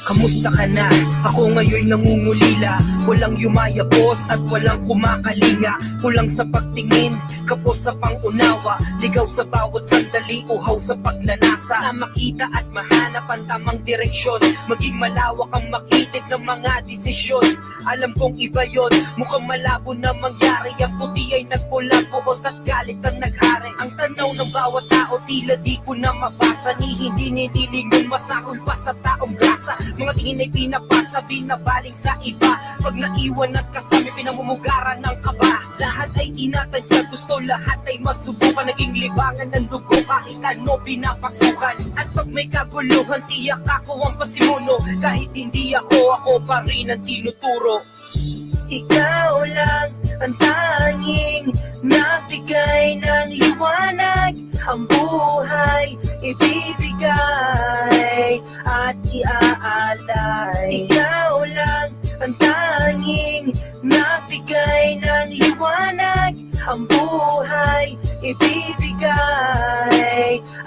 Kamusta ka na? Ako ngayon nangungulila. Walang yumayapos at walang kumakalinga. Kulang sa pagtingin, kapos sa pangunawa. Ligaw sa bawat sandali, uhaw sa pagnanasa. Na makita at mahanap ang tamang direksyon. Maging malawak ang makitid ng mga desisyon. Alam kong iba yon, mukhang malabo na mangyari. Ang puti ay nagpula, buot at galit ang naghari. Ang tanaw ng bawat tao, tila di ko na mabasa. Ni hindi nililingon, masahol pa sa taong grasa. Mga tingin ay pinapasa, binabaling sa iba. Pag naiwan at kasama, pinamumugaran ng kaba. Lahat ay tinatadya, gusto lahat ay masubukan. Naging libangan ng dugo, kahit ano pinapasukan. At pag may kaguluhan, tiyak ako ang pasimuno. Kahit hindi ako pa rin ang tinuturo. Ikaw lang ang tanging nagbigay ng liwanag. Ang buhay ibibigay at iaalay. Ikaw lang ang tanging nagbigay ng liwanag. Ang buhay ibibigay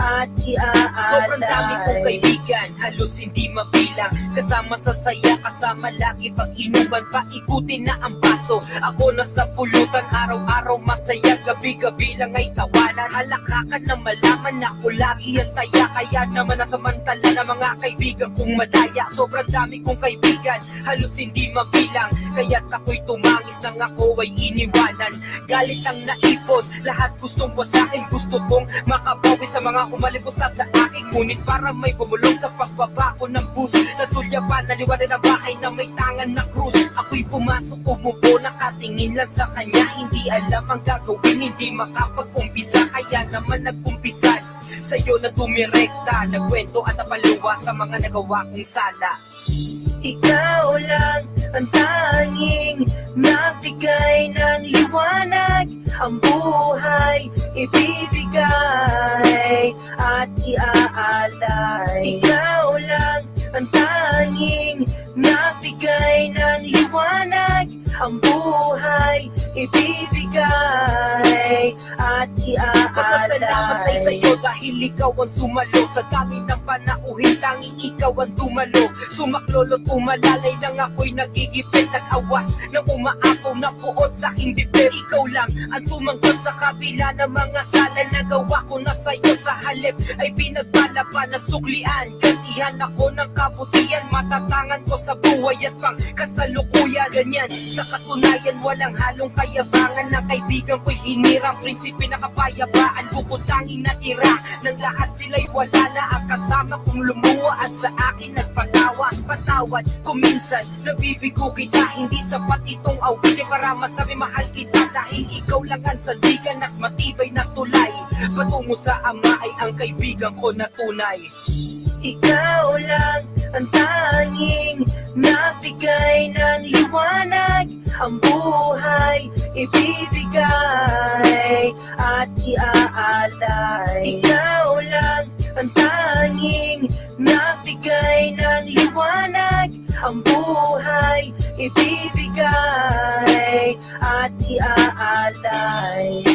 at iaalay. Sobrang dami kong kaibigan, halos hindi mabilang. Kasama sa saya, kasama lagi pag inuman, paikutin na ang baso. Ako nasa pulutan, araw-araw masaya, gabi-gabi lang ay tawanan. Halakakan na malaman na ako lagi ang taya. Kaya naman nasamantala na mga kaibigan kong madaya. Sobrang dami kong kaibigan, halos hindi mabilang. Kaya't ako'y tumangis nang ako ay iniwanan. Galit ang naipon, lahat gustong wasakin. Gusto kong makabawi sa mga umalipos na sa akin. Ngunit para may bumulong sa pagbabako ng bus, nasulyapan, naliwanan na bahay na may tangan na krus. Ako'y pumasok, umupo, nakatingin lang sa kanya. Hindi alam ang gagawin, hindi makapag-umpisa. Kaya naman nag-umpisan sa'yo na tumirekta. Nagkwento at napaluwa sa mga nagawa kong sala. Ikaw lang ang tanging nagbigay ng liwanag. Ang buhay ibibigay at iaalay. Ikaw lang ang tanging nagbigay ng liwanag. Ang buhay ibibigay at iaalay. Pasasalamat ay sa'yo dahil ikaw ang sumalo. Sa dami ng panauhin, tanging ikaw ang dumalo. Sumaklolo't umalalay lang ako'y nagigipit. Nag-awas na umaapaw na puot sa aking dibdib. Ikaw lang ang tumangkot sa kabila ng mga sala. Nagawa ko na sa'yo sa halip ay pinagbala pa na suklian. Gantihan ako ng kabutihan, matatangan ko sa buhay at pang kasalukuyan. Ganyan sa katunayan, walang halong kayabangan. Ng kaibigan ko'y hinirang, prinsipe na kapayapaan. Bukod tanging natira ng lahat sila'y wala na. Ang kasama kong lumuwa at sa akin nagpatawa. Patawad kung minsan nabibigo kita. Hindi sapat itong awitin para masabi mahal kita. Dahil ikaw lang ang sandigan at matibay na tulay. Patungo sa ama ay ang kaibigan ko na tunay. Ikaw lang ang tanging nagbigay ng liwanag. Ang buhay ibibigay at iaalay. Ikaw lang ang tanging nagbigay ng liwanag. Ang buhay ibibigay at iaalay.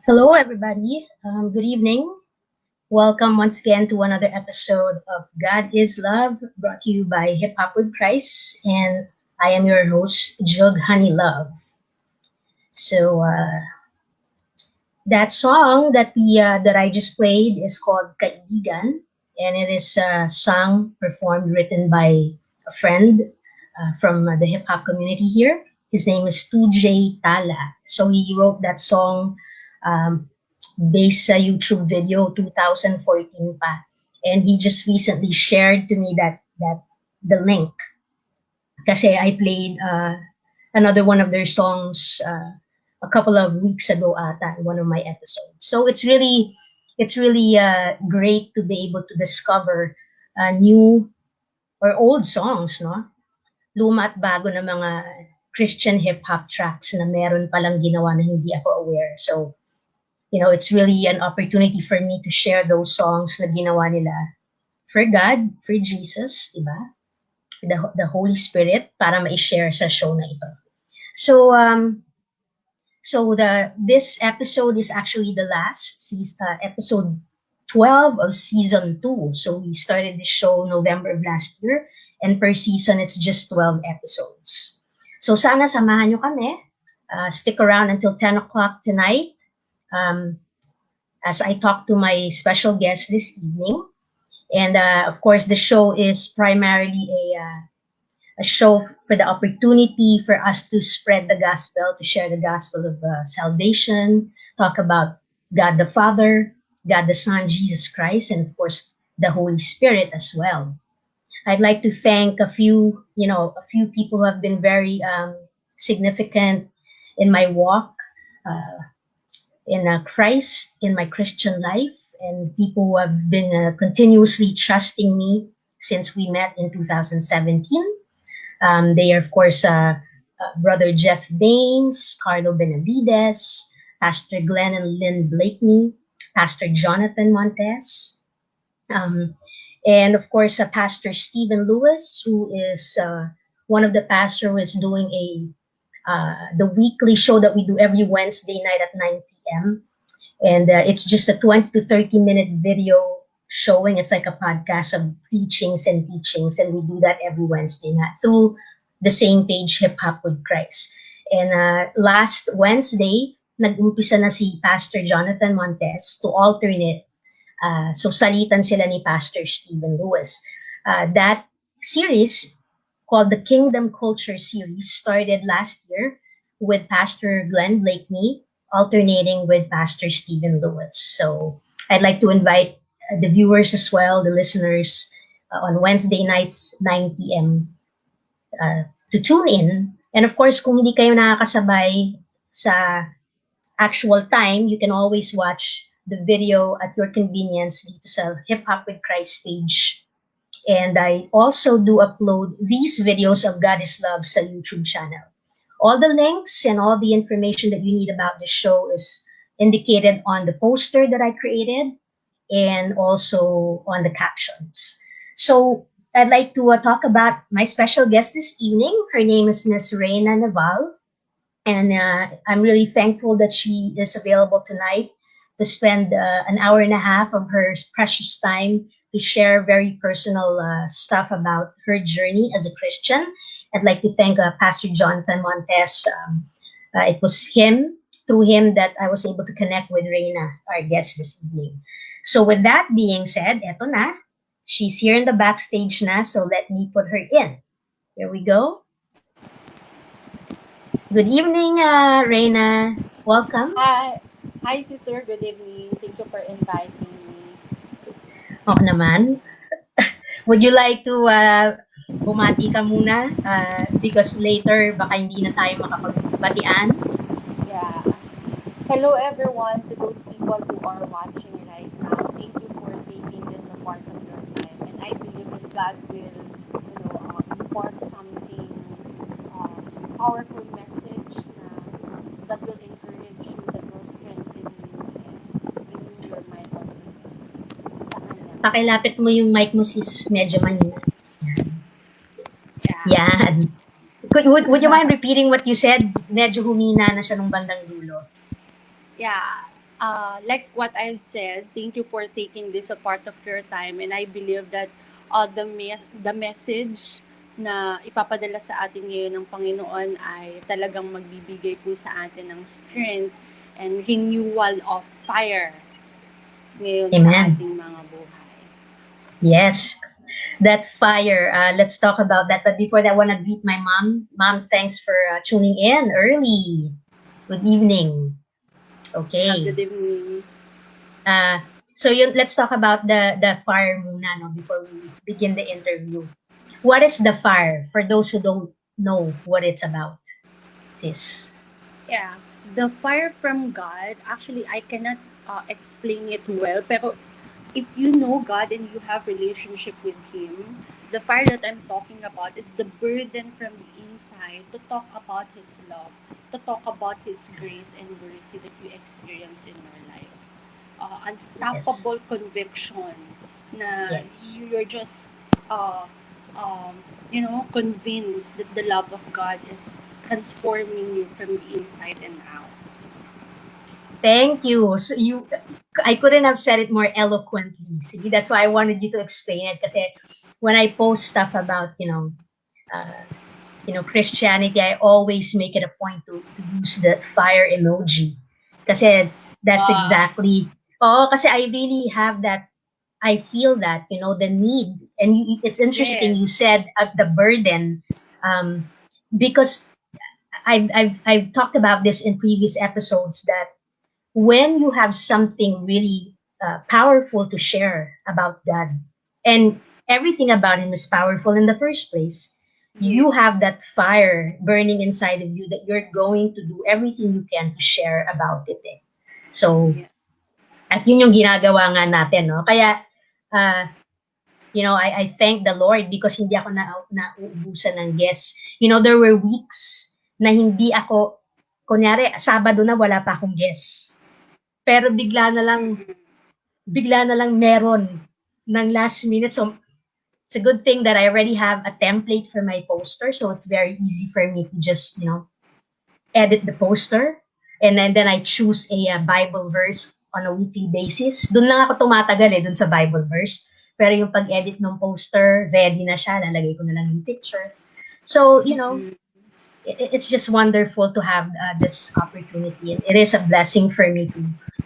Hello, everybody. Good evening. Welcome once again to another episode of God is Love, brought to you by Hip Hop with Christ, and I am your host, Honeyluv. So that song that I just played is called Kaibigan, and it is a song performed, written by a friend from the hip hop community here. His name is 2J Tala. So he wrote that song based sa YouTube video 2014 pa, and he just recently shared to me that the link kasi I played another one of their songs a couple of weeks ago ata in one of my episodes. So it's really it's really great to be able to discover new or old songs, no? Luma at bago na mga Christian hip-hop tracks na meron palang ginawa na hindi ako aware. So, it's really an opportunity for me to share those songs na ginawa nila for God, for Jesus, diba? For the Holy Spirit, para ma-share sa show na ito. So, this episode is actually the last episode 12 of season 2. So we started the show November of last year, and per season it's just 12 episodes. So sana samahan nyo kami. Stick around until 10 o'clock tonight as I talk to my special guest this evening. And of course, the show is primarily a show for the opportunity for us to spread the gospel, to share the gospel of salvation, talk about God the Father, God the Son, Jesus Christ, and of course, the Holy Spirit as well. I'd like to thank a few people who have been very significant in my walk in Christ, in my Christian life, and people who have been continuously trusting me since we met in 2017. They are, of course, Brother Jeff Baines, Carlo Benavides, Pastor Glenn and Lynn Blakeney, Pastor Jonathan Montes, and of course, Pastor Stephen Lewis, who is one of the pastors who is doing the weekly show that we do every Wednesday night at 9 p.m. And it's just a 20 to 30-minute video showing. It's like a podcast of preachings and teachings, and we do that every Wednesday night through the same page, Hip Hop with Christ. And last Wednesday, nag-umpisa na si Pastor Jonathan Montes to alternate. So salitan sila ni Pastor Stephen Lewis. That series, called the Kingdom Culture Series, started last year with Pastor Glenn Blakeney, alternating with Pastor Stephen Lewis. So I'd like to invite the viewers as well, the listeners, on Wednesday nights, 9 p.m. To tune in. And of course, kung hindi kayo nakakasabay sa actual time, you can always watch the video at your convenience dito sa Hip Hop with Christ page. And I also do upload these videos of God is Love sa YouTube channel. All the links and all the information that you need about the show is indicated on the poster that I created and also on the captions. So I'd like to talk about my special guest this evening. Her name is Miss Reyna Nival. And I'm really thankful that she is available tonight to spend an hour and a half of her precious time to share very personal stuff about her journey as a Christian. I'd like to thank Pastor Jonathan Montes. It was through him, that I was able to connect with Reyna, our guest this evening. So with that being said, eto na. She's here in the backstage na, so let me put her in. Here we go. Good evening, Reyna. Welcome. Hi, sister. Good evening. Thank you for inviting me. Oo naman. Would you like to bumati ka muna? Because later, baka hindi na tayo makapagbatian. Yeah. Hello, everyone. To those people who are watching right now, thank you for taking this a part of your time. And I believe that God will, impart something powerful message that will encourage you, that will strengthen you, and renew your mind once again. Sa kanya. Pakilapit mo yung mic mo, sis. Medyo mahina. Yeah. Yan. Would you mind repeating what you said? Medyo humina na siya nung bandang dulo. Yeah. Like what I said, thank you for taking this a part of your time, and I believe that the message na ipapadala sa atin ngayon ng Panginoon ay talagang magbibigay po sa atin ng strength and renewal of fire ngayon Amen. sa ating mga buhay. Yes, that fire. Let's talk about that. But before that, I want to greet my mom. Moms, thanks for tuning in early. Good evening. Okay. Good evening. So let's talk about the fire muna, no, before we begin the interview. What is the fire for those who don't know what it's about, sis? Yeah, the fire from God, actually I cannot explain it well. Pero if you know God and you have relationship with Him, the fire that I'm talking about is the burden from the inside to talk about His love, to talk about His grace and mercy that you experience in your life. Yes. Unstoppable conviction na Yes. you're just uh, convinced that the love of God is transforming you from the inside and out. Thank you. So I couldn't have said it more eloquently. See, that's why I wanted you to explain it. Because when I post stuff about, Christianity, I always make it a point to use the fire emoji. Kasi that's Wow. exactly, kasi I really have that, I feel that, the need. And it's interesting, you Yes. said the burden, um, because I've talked about this in previous episodes that when you have something really powerful to share about God, and everything about Him is powerful in the first place, you Yes. have that fire burning inside of you that you're going to do everything you can to share about it. Eh. So, Yeah. at yun yung ginagawa nga natin, no? Kaya, uh, I thank the Lord because hindi ako nauubusan ng guests. There were weeks na hindi ako, kunyari, Sabado na wala pa akong guests. Pero bigla na lang meron ng last minute. So, it's a good thing that I already have a template for my poster. So, it's very easy for me to just, edit the poster. And then I choose a Bible verse on a weekly basis. Doon lang ako tumatagal dun sa Bible verse. Pero yung pag-edit ng poster, ready na siya. Lalagay ko na lang yung picture. So, it's just wonderful to have this opportunity, and it is a blessing for me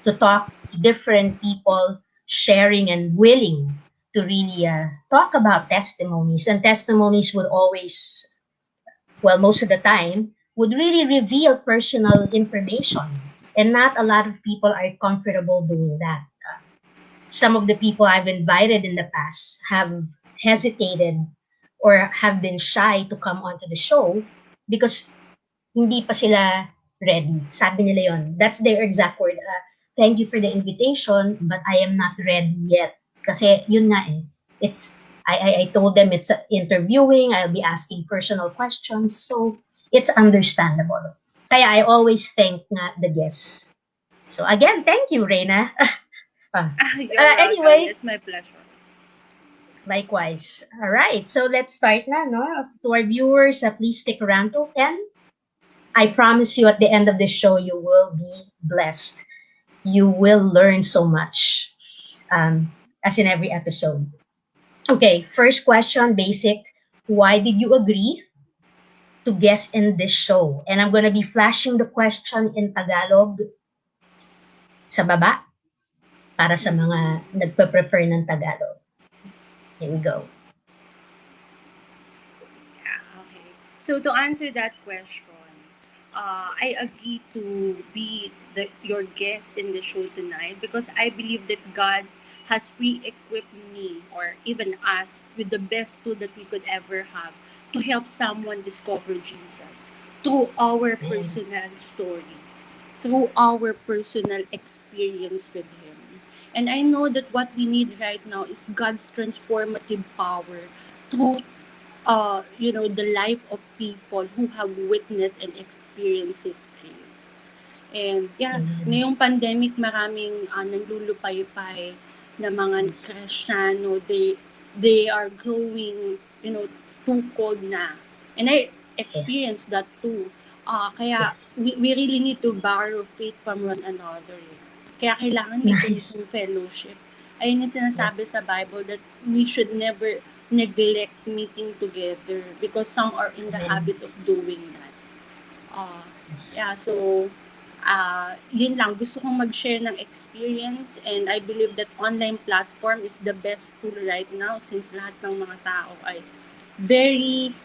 to talk to different people, sharing and willing to really talk about testimonies. And testimonies would always, well, most of the time, would really reveal personal information, and not a lot of people are comfortable doing that. Some of the people I've invited in the past have hesitated or have been shy to come onto the show because hindi pa sila ready. Sabi nila yon. That's their exact word. Thank you for the invitation, but I am not ready yet. Kasi yun nga eh. I told them it's interviewing, I'll be asking personal questions, so it's understandable. Kaya I always thank nga the guests. So again, thank you, Reyna. You're welcome. Anyway, It's my pleasure. likewise. All right, so let's start na, no? To our viewers, please stick around till 10. I promise you at the end of the show, you will be blessed. You will learn so much, as in every episode. Okay, first question, basic. Why did you agree to guest in this show? And I'm going to be flashing the question in Tagalog sa baba para sa mga nagpe-prefer ng Tagalog. Here we go. Yeah, okay. So to answer that question, I agree to be your guest in the show tonight because I believe that God has pre-equipped me or even us with the best tool that we could ever have to help someone discover Jesus through our personal story, through our personal experience with Him. And I know that what we need right now is God's transformative power through the life of people who have witnessed and experienced His grace. And yeah, ngayong pandemic, maraming nanlulupaypay na mga Yes. Kristiyano, they are growing, too cold na. And I experienced that too. Kaya Yes. we really need to borrow faith from one another. Kaya kailangan may Nice. ganitong fellowship. Ayun yung sinasabi sa Bible that we should never neglect meeting together because some are in the habit of doing that. Yeah, so yun lang. Gusto kong mag-share ng experience and I believe that online platform is the best tool right now since lahat ng mga tao ay very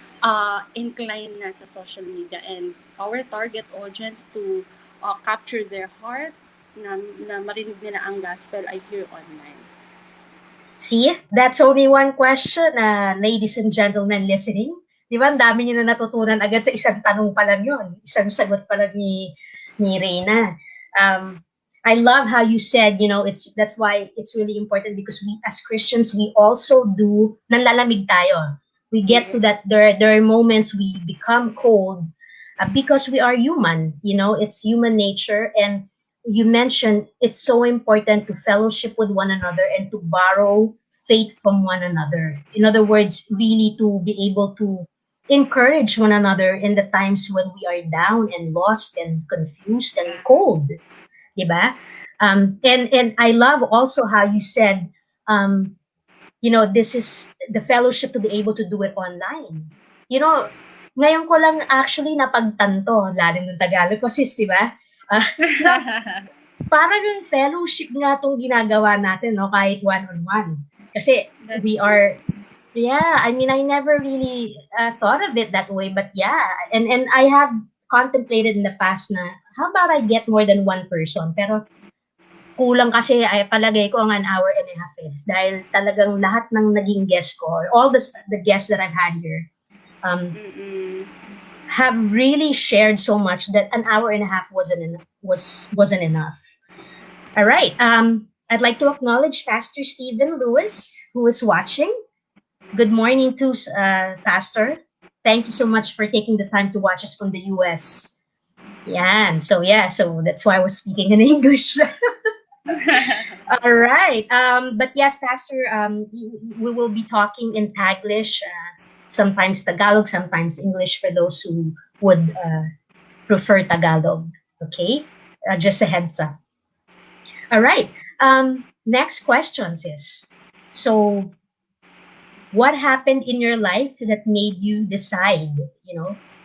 inclined na sa social media and our target audience to capture their heart na marinig nila ang gospel ay here online. See, that's only one question, ladies and gentlemen listening. Di ba, ang dami nyo na natutunan agad sa isang tanong pa lang yun. Isang sagot pa lang ni Reyna. I love how you said, that's why it's really important, because we as Christians, we also do nanlalamig tayo. We get to Yes. that, there are moments we become cold, because we are human, it's human nature. And you mentioned it's so important to fellowship with one another and to borrow faith from one another. In other words, really to be able to encourage one another in the times when we are down and lost and confused and Yeah. cold. Diba? And I love also how you said, um, this is the fellowship to be able to do it online. You know, ngayon ko lang actually napagtanto, lalo ng Tagalog ko, sis, di ba? Ah, you know, parang yung fellowship nga itong ginagawa natin, no, kahit one-on-one. Kasi That's we true. are, yeah, I mean, I never really thought of it that way, but yeah, and I have contemplated in the past na, how about I get more than one person? Pero kulang kasi, ay palagay ko ang an hour and a half is dahil talagang lahat ng naging guest ko, or all the guests that I've had here, um, Mm-mm. have really shared so much that an hour and a half wasn't enough. All right. I'd like to acknowledge Pastor Stephen Lewis, who is watching. Good morning to Pastor. Thank you so much for taking the time to watch us from the US. So that's why I was speaking in English. All right. But yes, Pastor, we will be talking in Taglish, sometimes Tagalog, sometimes English for those who would prefer Tagalog. Okay? Just a heads up. All right. Next question is, so what happened in your life that made you decide,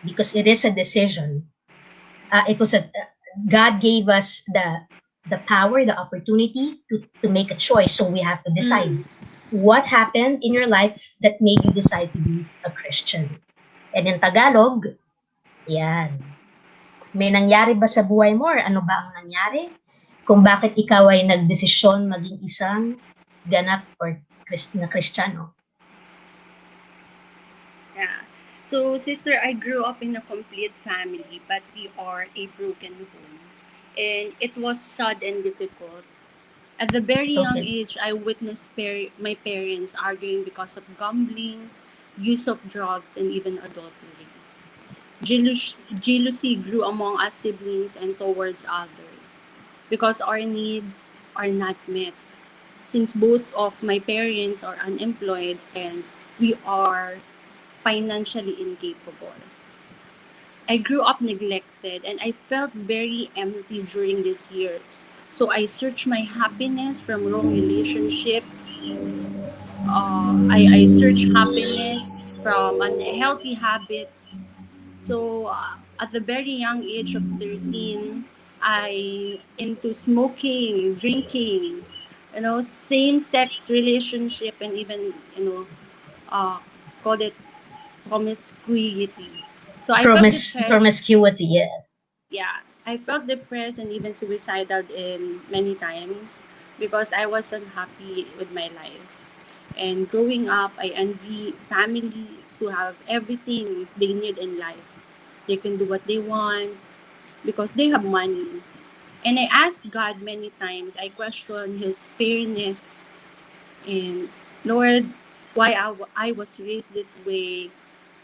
because it is a decision. It was God gave us the power, the opportunity to make a choice. So we have to decide. Mm. What happened in your life that made you decide to be a Christian? And in Tagalog, yan. May nangyari ba sa buhay mo, or ano ba ang nangyari? Kung bakit ikaw ay nagdesisyon maging isang ganap or na Kristiyano? Yeah. So, sister, I grew up in a complete family, but we are a broken home. And it was sad and difficult. At the very young Okay. age, I witnessed my parents arguing because of gambling, use of drugs, and even adultery. Jealousy grew among us siblings and towards others because our needs are not met. Since both of my parents are unemployed and we are financially incapable. I grew up neglected and I felt very empty during these years. So I searched my happiness from wrong relationships. I searched happiness from unhealthy habits. So at the very young age of 13, I into smoking, drinking, same-sex relationship, and even uh, call it promiscuity. So I felt depressed. Promiscuity, yeah. Yeah, I felt depressed and even suicidal in many times because I wasn't happy with my life. And growing up, I envy families who have everything they need in life. They can do what they want because they have money. And I asked God many times, I questioned His fairness and Lord, why I was raised this way,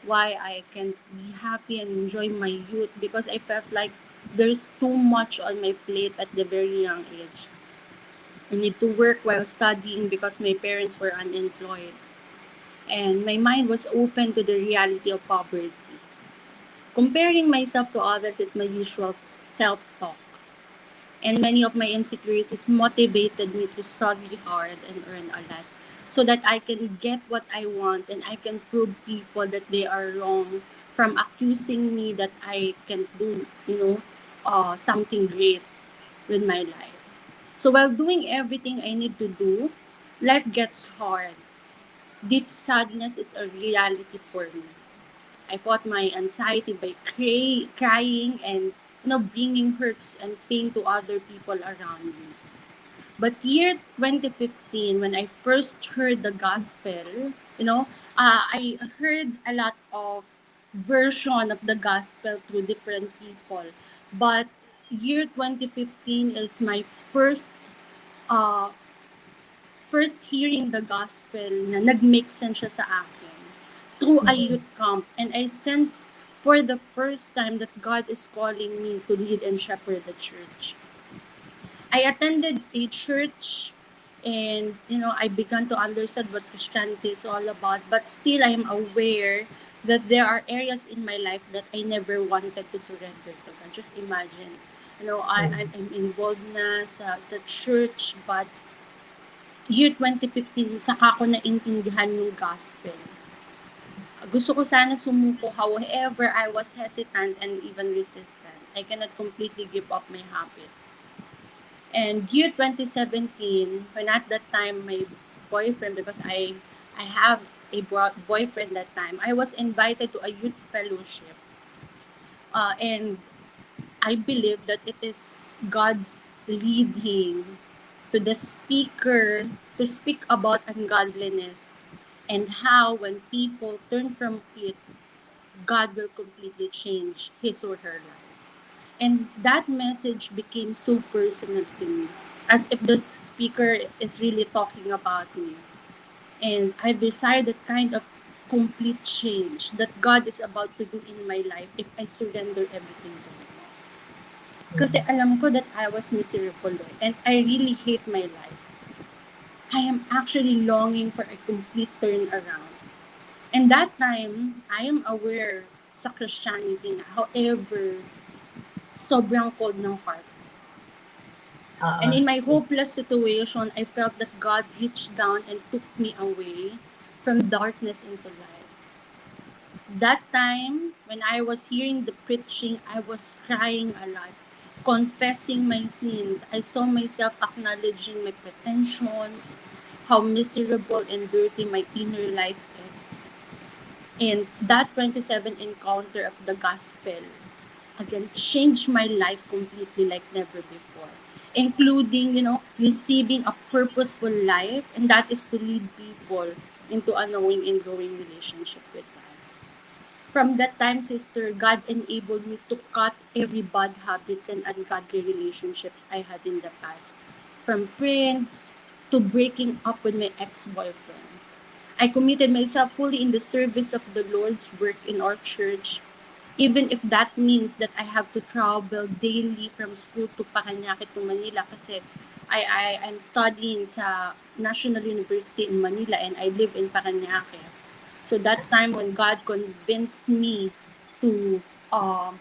why I can't be happy and enjoy my youth because I felt like there's too much on my plate at the very young age. I need to work while studying because my parents were unemployed. And my mind was open to the reality of poverty. Comparing myself to others is my usual self talk. And many of my insecurities motivated me to study hard and earn a lot so that I can get what I want and I can prove people that they are wrong from accusing me that I can do, something great with my life. So while doing everything I need to do, life gets hard. Deep sadness is a reality for me. I fought my anxiety by crying and bringing hurts and pain to other people around me. But year 2015, when I first heard the gospel, I heard a lot of version of the gospel through different people. But year 2015 is my first uh, first hearing the gospel na nag-make sense siya sa akin through a Mhm. youth camp. And I sense for the first time that God is calling me to lead and shepherd the church. I attended a church and I began to understand what Christianity is all about, but still I am aware that there are areas in my life that I never wanted to surrender to God. Just imagine, Mhm. I'm involved na sa church, but year 2015, saka ko naintindihan yung gospel. Gusto ko sana sumuko, however, I was hesitant and even resistant. I cannot completely give up my habits. And year 2017, when at that time my boyfriend, because I have a boyfriend that time, I was invited to a youth fellowship. And I believe that it is God's leading to the speaker to speak about ungodliness and how when people turn from it, God will completely change his or her life. And that message became so personal to me, as if the speaker is really talking about me. And I desired that kind of complete change that God is about to do in my life if I surrender everything to Him. Kasi Mhm. alam ko that I was miserable and I really hate my life. I am actually longing for a complete turnaround. And that time, I am aware sa Christianity na. However, sobrang cold ng heart. And in my hopeless situation, I felt that God reached down and took me away from darkness into light. That time, when I was hearing the preaching, I was crying a lot, confessing my sins. I saw myself acknowledging my pretensions, how miserable and dirty my inner life is. And that 27 encounter of the gospel again changed my life completely like never before, including receiving a purposeful life, and that is to lead people into a knowing and growing relationship with God. From that time, sister, God enabled me to cut every bad habits and ungodly relationships I had in the past, from friends to breaking up with my ex-boyfriend. I committed myself fully in the service of the Lord's work in our church, even if that means that I have to travel daily from school to Parañaque to Manila kasi I'm studying sa National University in Manila and I live in Parañaque. So that time when God convinced me to uh,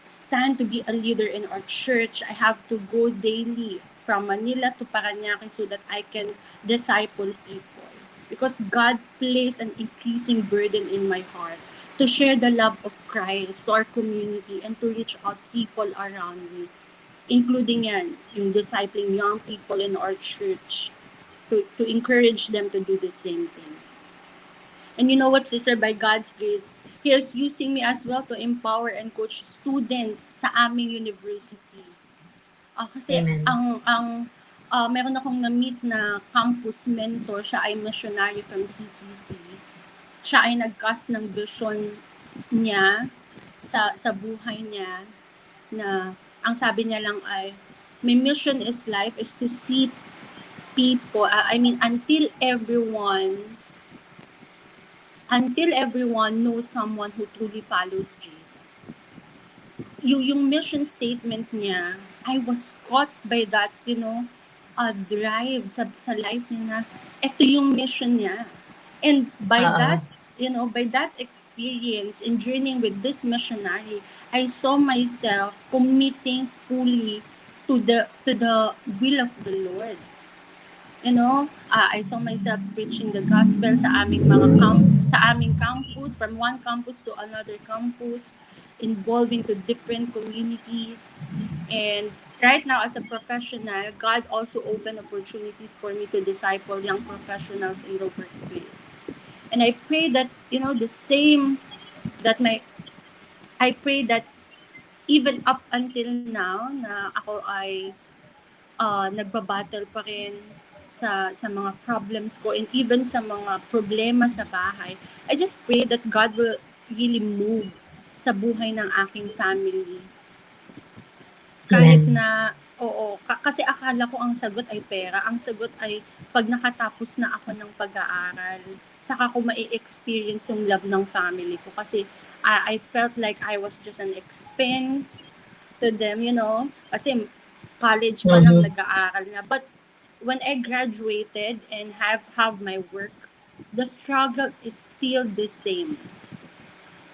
stand to be a leader in our church, I have to go daily from Manila to Parañaque so that I can disciple people. Because God placed an increasing burden in my heart to share the love of Christ to our community and to reach out people around me, including yan, yung discipling young people in our church, to encourage them to do the same thing. And you know what, sister, by God's grace, He is using me as well to empower and coach students sa aming university. Kasi Amen. meron akong na-meet na campus mentor, siya ay missionary from CCC. Siya ay nag-cast ng vision niya sa buhay niya na ang sabi niya lang ay, my mission is life is to see people, until everyone knows someone who truly follows Jesus. Yung mission statement niya, I was caught by that, drive sa life niya na ito yung mission niya. And Oo. by that experience in journeying with this missionary, I saw myself committing fully to the will of the Lord. I saw myself preaching the gospel sa aming campus, from one campus to another campus, involving to different communities. And right now, as a professional, God also opened opportunities for me to disciple young professionals in the workplace. And I pray that, the same, that I pray that even up until now, na ako ay nagbabattle pa rin sa mga problems ko and even sa mga problema sa bahay. I just pray that God will really move sa buhay ng aking family. kahit Amen. na, oo, kasi akala ko ang sagot ay pera. Ang sagot ay pag nakatapos na ako ng pag-aaral, saka ko mai-experience yung love ng family ko. Kasi I felt like I was just an expense to them, you know. Kasi college pa lang Mhm. nag-aaral na. But when I graduated and have my work, the struggle is still the same.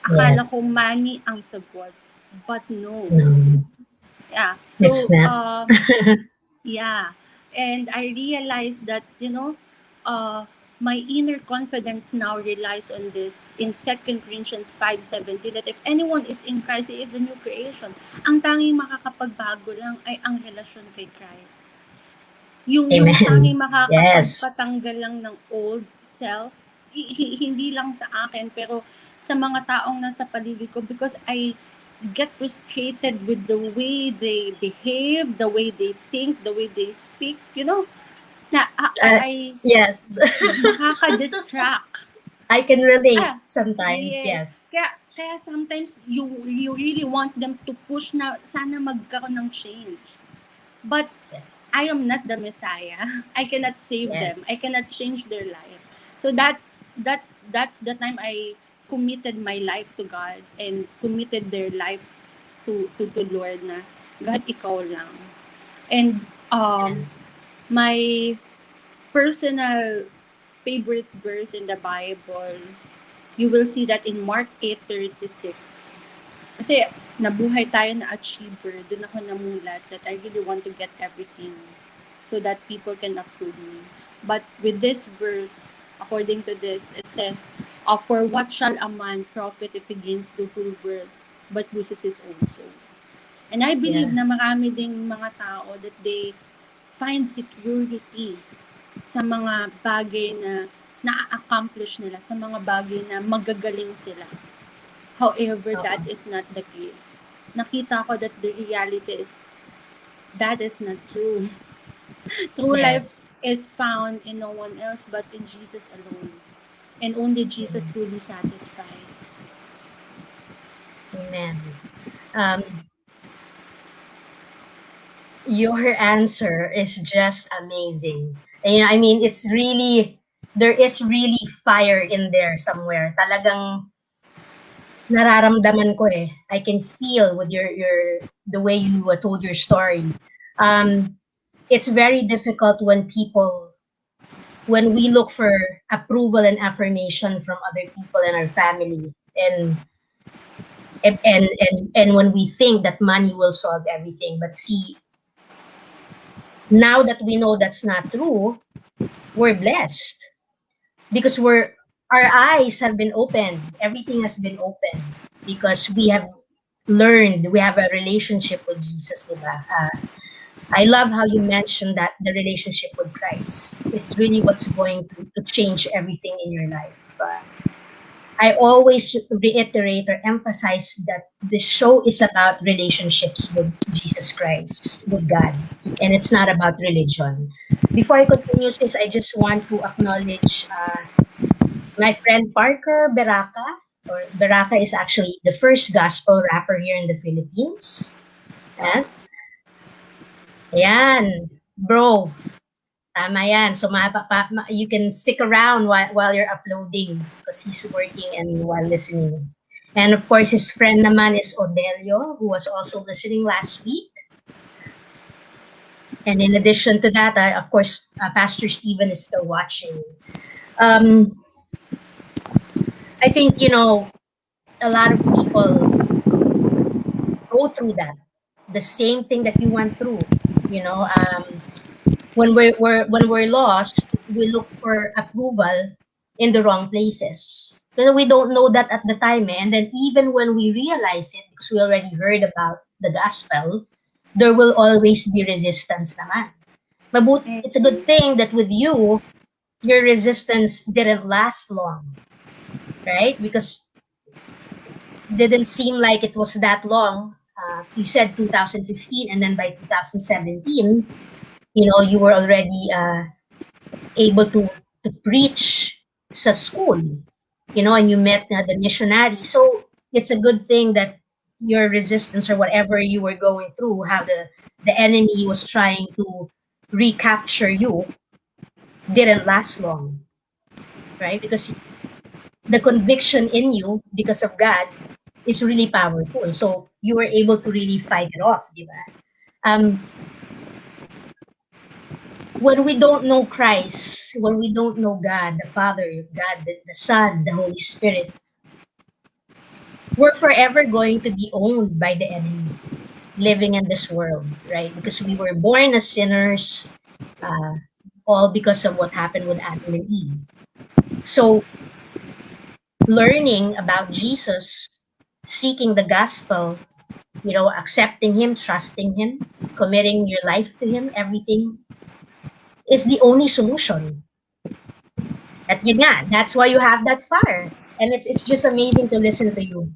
Yeah. Akala ko money ang sagot, but no. No, Yeah. it's So, not. yeah. And I realized that, my inner confidence now relies on this in 2 Corinthians 5:17, that if anyone is in Christ, he is a new creation. Ang tanging makakapagbago lang ay ang relasyon kay Christ. Yung tanging Amen. Yes. makakapagpatanggal lang ng old self, hindi lang sa akin, pero sa mga taong nasa paligid ko, because I get frustrated with the way they behave, the way they think, the way they speak, na Uh, I yes. nakaka-distract. I can relate Ah, sometimes, yes. yes. Kaya sometimes you really want them to push na sana magkaroon ng change. But Yes. I am not the Messiah. I cannot save Yes. them. I cannot change their life. So that's the time I committed my life to God and committed their life to Lord, na God, ikaw lang. And my personal favorite verse in the Bible, you will see that in Mark 8:36. Kasi nabuhay tayo na achiever, doon ako namulat that I really want to get everything so that people can approve me. But with this verse, according to this, it says, for what shall a man profit if he gains the whole world but loses his own soul? And I believe Yeah. na marami ding mga tao that they find security sa mga bagay na na-accomplish nila, sa mga bagay na magagaling sila. However, that Oo. is not the case. Nakita ko that the reality is that is not true. True life Yes. is found in no one else but in Jesus alone. And only Jesus truly satisfies. Amen. Your answer is just amazing. And I mean, it's really, there is really fire in there somewhere. Talagang nararamdaman ko eh. I can feel with the way you told your story. It's very difficult when we look for approval and affirmation from other people in our family, and when we think that money will solve everything. But see, now that we know that's not true, we're blessed because our eyes have been opened. Everything has been opened because we have learned, we have a relationship with Jesus, diba? I love how you mentioned that the relationship with Christ. It's really what's going to change everything in your life. I always reiterate or emphasize that the show is about relationships with Jesus Christ, with God, and it's not about religion. Before I continue, sis, I just want to acknowledge my friend Parker Beraka, or Beraka is actually the first gospel rapper here in the Philippines. And, ayan, bro, tama yan. So you can stick around while you're uploading because he's working and while listening. And of course, his friend naman is Odelio, who was also listening last week. And in addition to that, of course, Pastor Stephen is still watching. I think, a lot of people go through that, the same thing that you went through. When we're lost, we look for approval in the wrong places. Because we don't know that at the time, eh? And then even when we realize it, because we already heard about the gospel, there will always be resistance naman. But it's a good thing that with you, your resistance didn't last long, right? Because it didn't seem like it was that long. You said 2015, and then by 2017, you were already able to preach sa school, and you met the missionary. So it's a good thing that your resistance or whatever you were going through, how the enemy was trying to recapture you, didn't last long, right? Because the conviction in you because of God is really powerful. So you were able to really fight it off, di ba? When we don't know Christ, when we don't know God, the Father, God, the Son, the Holy Spirit, we're forever going to be owned by the enemy living in this world, right? Because we were born as sinners, uh, all because of what happened with Adam and Eve. So learning about Jesus, seeking the gospel, accepting him, trusting him, committing your life to him, everything is the only solution. At yun nga, that's why you have that fire. And it's just amazing to listen to you.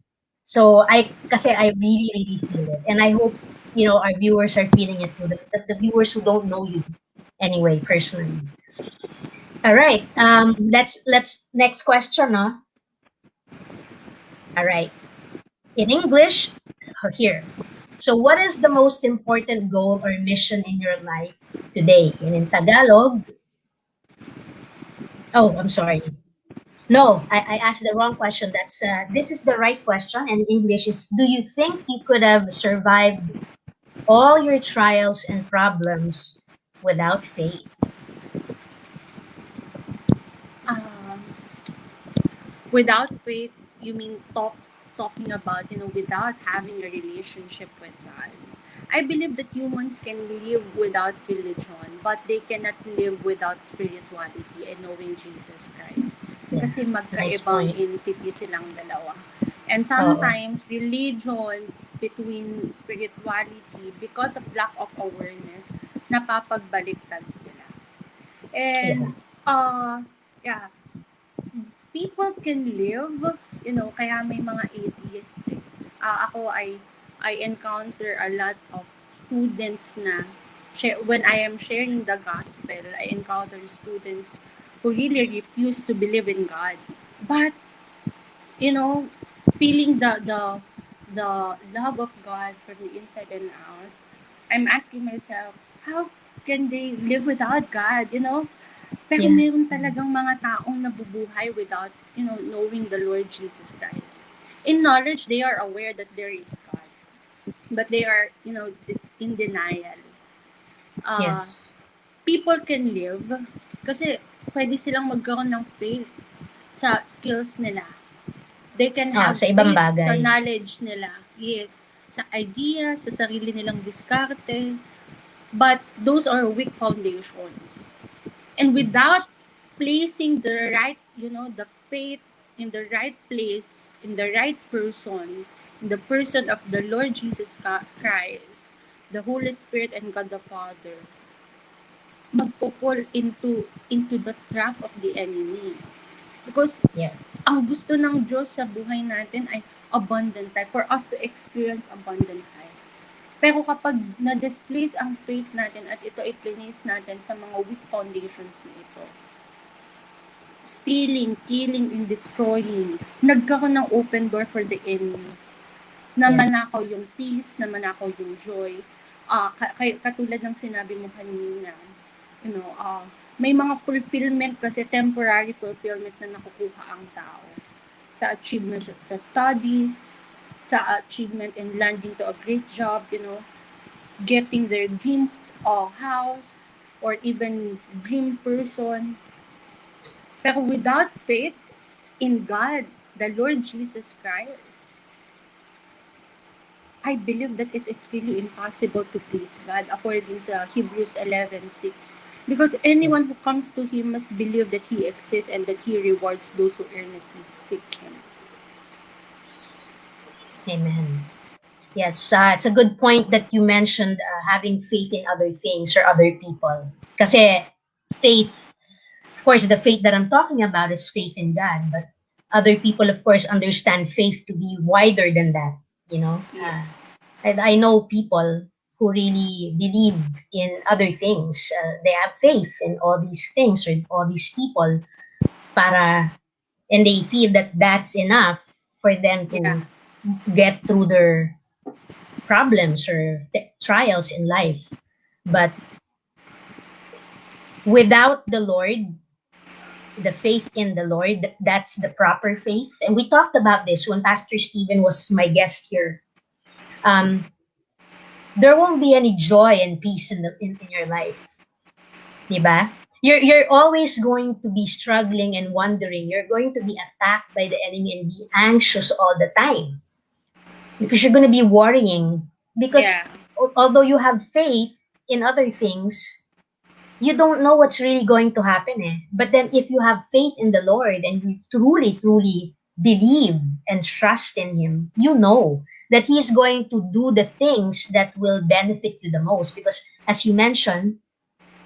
So kasi I really, really feel it. And I hope, our viewers are feeling it too. The viewers who don't know you anyway, personally. All right. Let's next question, no? All right. In English, here. So what is the most important goal or mission in your life today? And in Tagalog, oh, I'm sorry. No, I asked the wrong question. This is the right question. And in English is, do you think you could have survived all your trials and problems without faith? Um, without faith, you mean talking about, without having a relationship with God. I believe that humans can live without religion, but they cannot live without spirituality and knowing Jesus Christ. Yeah, Kasi nice magkaibang point. entity silang dalawa. And Oo. sometimes, religion between spirituality, because of lack of awareness, napapagbaliktad sila. Yeah. And, yeah, people can live, kaya may mga atheistic. I encounter a lot of students na, when I am sharing the gospel, I encounter students who really refuse to believe in God. But, you know, feeling the love of God from the inside and out, I'm asking myself, how can they live without God, Pero Yeah. meron talagang mga taong nabubuhay without, knowing the Lord Jesus Christ. In knowledge, they are aware that there is God. But they are, in denial. Uh, Yes. People can live kasi pwede silang magkaroon ng faith sa skills nila. They can have Sa ibang faith sa bagay. knowledge nila. Yes. Sa idea, sa sarili nilang diskarte. But those are weak foundations. And without placing the right, the faith in the right place, in the right person, in the person of the Lord Jesus Christ, the Holy Spirit and God the Father, magpo-fall into the trap of the enemy. Because Yeah. ang gusto ng Diyos sa buhay natin ay abundant life, for us to experience abundant life. Pero kapag na-displace ang faith natin at ito ay place natin sa mga weak foundations na ito, stealing, killing, and destroying, nagkaroon ng open door for the enemy. Na Yeah. manakaw yung peace, na manakaw yung joy. Katulad ng sinabi mo kanina, may mga fulfillment kasi, temporary fulfillment na nakukuha ang tao. Sa achievement sa studies, sa achievement in landing to a great job, getting their dream house, or even dream person. Pero without faith in God, the Lord Jesus Christ, I believe that it is really impossible to please God, according to Hebrews 11:6. Because anyone who comes to Him must believe that He exists and that He rewards those who earnestly seek Him. Amen. Yes, it's a good point that you mentioned having faith in other things or other people. Kasi faith, of course, the faith that I'm talking about is faith in God, but other people, of course, understand faith to be wider than that, Yeah. I know people who really believe in other things. They have faith in all these things or all these people and they feel that that's enough for them Yeah. to get through their problems or trials in life. But without the Lord, the faith in the Lord, that's the proper faith. And we talked about this when Pastor Stephen was my guest here. There won't be any joy and peace in your life. Diba? You're always going to be struggling and wondering. You're going to be attacked by the enemy and be anxious all the time. Because you're going to be worrying. Because Yeah. although you have faith in other things, you don't know what's really going to happen. But then if you have faith in the Lord and you truly, truly believe and trust in Him, you know that He's going to do the things that will benefit you the most. Because as you mentioned,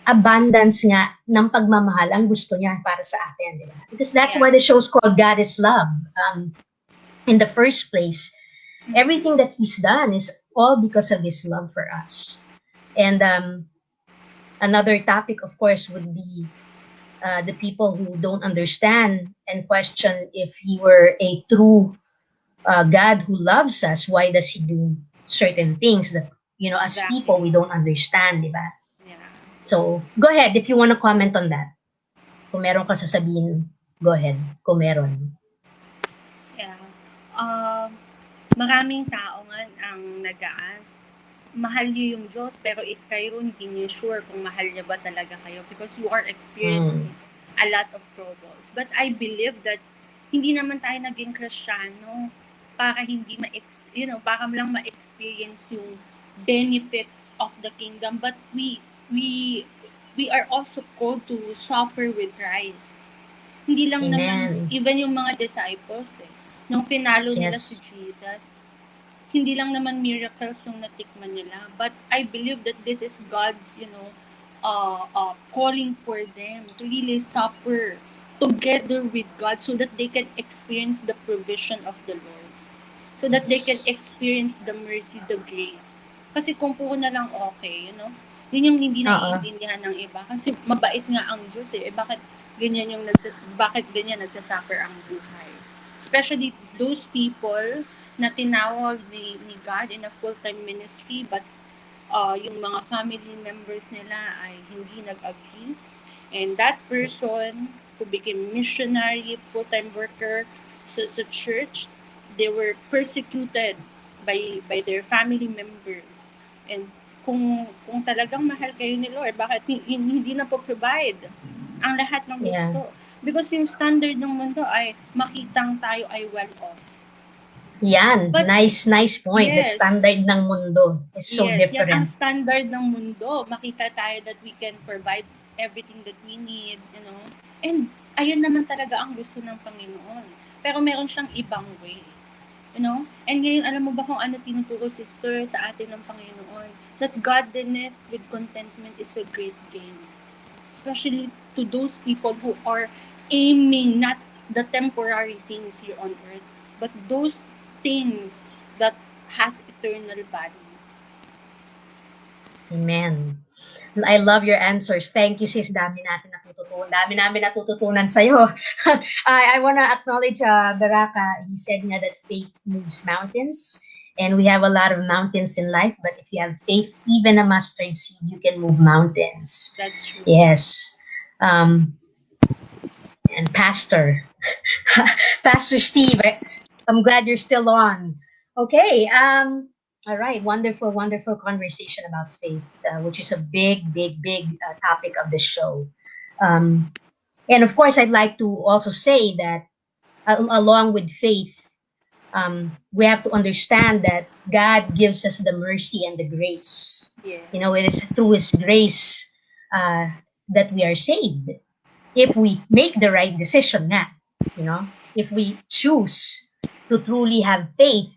abundance nga ng pagmamahal ang gusto niya para sa atin. Diba? Because that's why the show's called God is Love. In the first place, everything that He's done is all because of His love for us. And another topic, of course, would be the people who don't understand and question if He were a true God who loves us. Why does He do certain things that, as Exactly. people, we don't understand, diba? Yeah. So, go ahead if you want to comment on that. Kung meron ka sasabihin, go ahead. Kung meron. Yeah. Maraming tao nga ang nag-aas. Mahal niyo yung Diyos, pero if kayo hindi niyo sure kung mahal niya ba talaga kayo because you are experiencing a lot of troubles. But I believe that hindi naman tayo naging Kristiyano para hindi para lang ma-experience yung benefits of the kingdom, but we are also called to suffer with Christ. Hindi lang naman, even yung mga disciples nung pinalo nila si Jesus, hindi lang naman miracles yung natikman nila, but I believe that this is God's, calling for them to really suffer together with God so that they can experience the provision of the Lord. So that they can experience the mercy, the grace. Kasi kung puro na lang okay, yun yung hindi naiintindihan ng iba. Kasi mabait nga ang Diyos bakit ganyan nagsasuffer ang buhay. Especially those people na tinawag ni God in a full-time ministry but yung mga family members nila ay hindi nag-agree. And that person who became missionary, full-time worker sa church, they were persecuted by their family members. And kung talagang mahal kayo ni Lord, bakit hindi na po-provide ang lahat ng gusto? Because yung standard ng mundo ay makitang tayo ay well-off. Yan, but, nice point. The standard ng mundo is so different. Yan ang standard ng mundo. Makita tayo that we can provide everything that we need, And ayun naman talaga ang gusto ng Panginoon. Pero meron siyang ibang way. And ngayon, alam mo ba kung ano tinuturo, sister, sa atin ng Panginoon? That godliness with contentment is a great gain. Especially to those people who are aiming not the temporary things here on earth, but those things that has eternal value. Amen. I love your answers. Thank you, sis. Dami namin natututunan sa'yo. I want to acknowledge Baraka. He said nga that faith moves mountains. And we have a lot of mountains in life. But if you have faith, even a mustard seed, you can move mountains. That's true. Yes. And Pastor Steve, I'm glad you're still on. Okay. All right. Wonderful conversation about faith, which is a big topic of the show. And of course, I'd like to also say that along with faith, we have to understand that God gives us the mercy and the grace. Yes. It is through His grace that we are saved. If we make the right decision, if we choose to truly have faith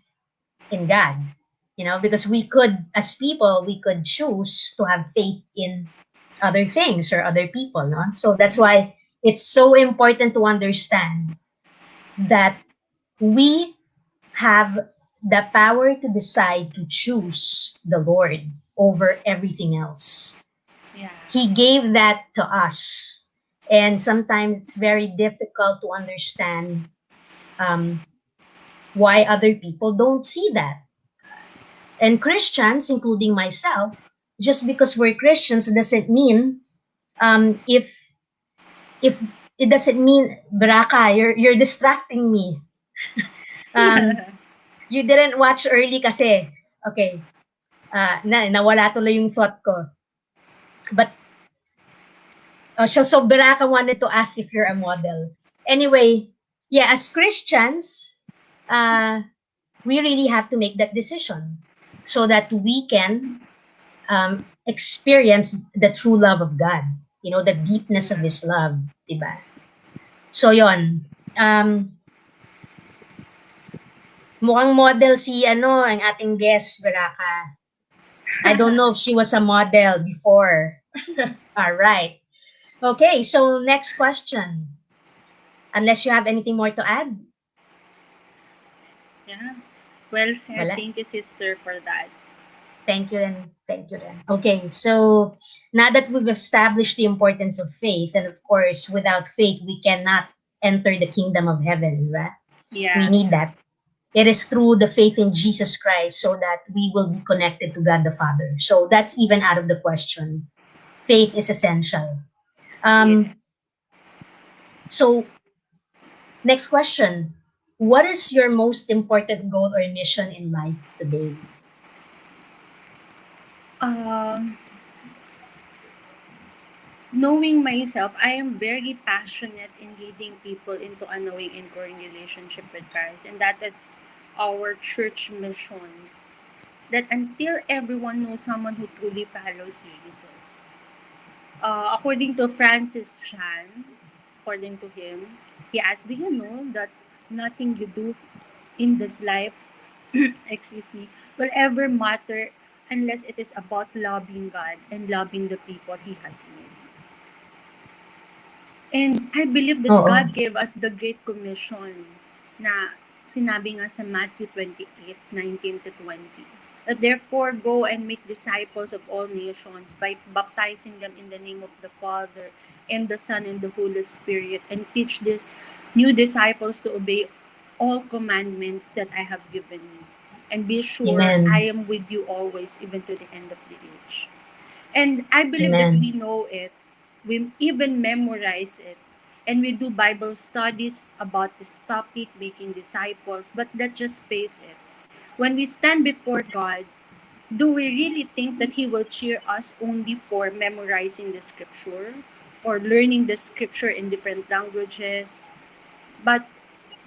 in God, because we could, as people, we could choose to have faith in other things or other people, no? So that's why it's so important to understand that we have the power to decide to choose the Lord over everything else. Yeah. He gave that to us. And sometimes it's very difficult to understand why other people don't see that. And Christians, including myself, just because we're Christians doesn't mean if it doesn't mean Baraka, you're distracting me. You didn't watch early kasi. Okay. Nawala tuloy yung thought ko. But so Baraka wanted to ask if you're a model. Anyway, yeah, as Christians, we really have to make that decision so that we can experience the true love of God. You know, the deepness of His love, diba? So yon. Mukhang model si ang ating guest, Baraka. I don't know if she was a model before. All right. Okay, so next question. Unless you have anything more to add? Yeah. Well said. Wala. Thank you, sister, for that. Thank you, Ren. Thank you, Ren. Okay, so now that we've established the importance of faith, and of course, without faith, we cannot enter the kingdom of heaven, right? Yeah. We need that. It is through the faith in Jesus Christ so that we will be connected to God the Father. So that's even out of the question. Faith is essential. So, next question. What is your most important goal or mission in life today? Knowing myself, I am very passionate in leading people into a knowing and growing relationship with Christ. And that is our church mission. That until everyone knows someone who truly follows Jesus. According to Francis Chan, according to him, he asked, do you know that nothing you do in this life, excuse me, will ever matter unless it is about loving God and loving the people He has made? And I believe that God gave us the Great Commission na sinabi nga sa Matthew 28:19 to 20. That therefore go and make disciples of all nations by baptizing them in the name of the Father and the Son and the Holy Spirit, and teach these new disciples to obey all commandments that I have given you. And be sure Amen. I am with you always, even to the end of the age. And I believe Amen. that we know it. We even memorize it. And we do Bible studies about this topic, making disciples. But let's just face it. When we stand before God, do we really think that He will cheer us only for memorizing the scripture or learning the scripture in different languages? But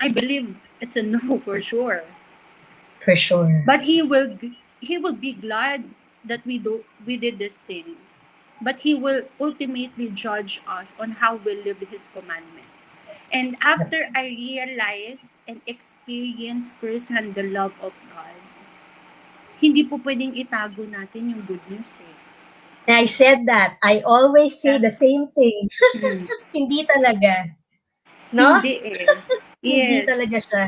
I believe it's a no for sure. For sure. But He will be glad that we did these things. But He will ultimately judge us on how we live His commandment. And after I realized and experienced firsthand the love of God, hindi po pwedeng itago natin yung good news eh. I said that. I always say the same thing. Hmm. Hindi talaga. No? Hindi eh. Hindi Yes. talaga siya.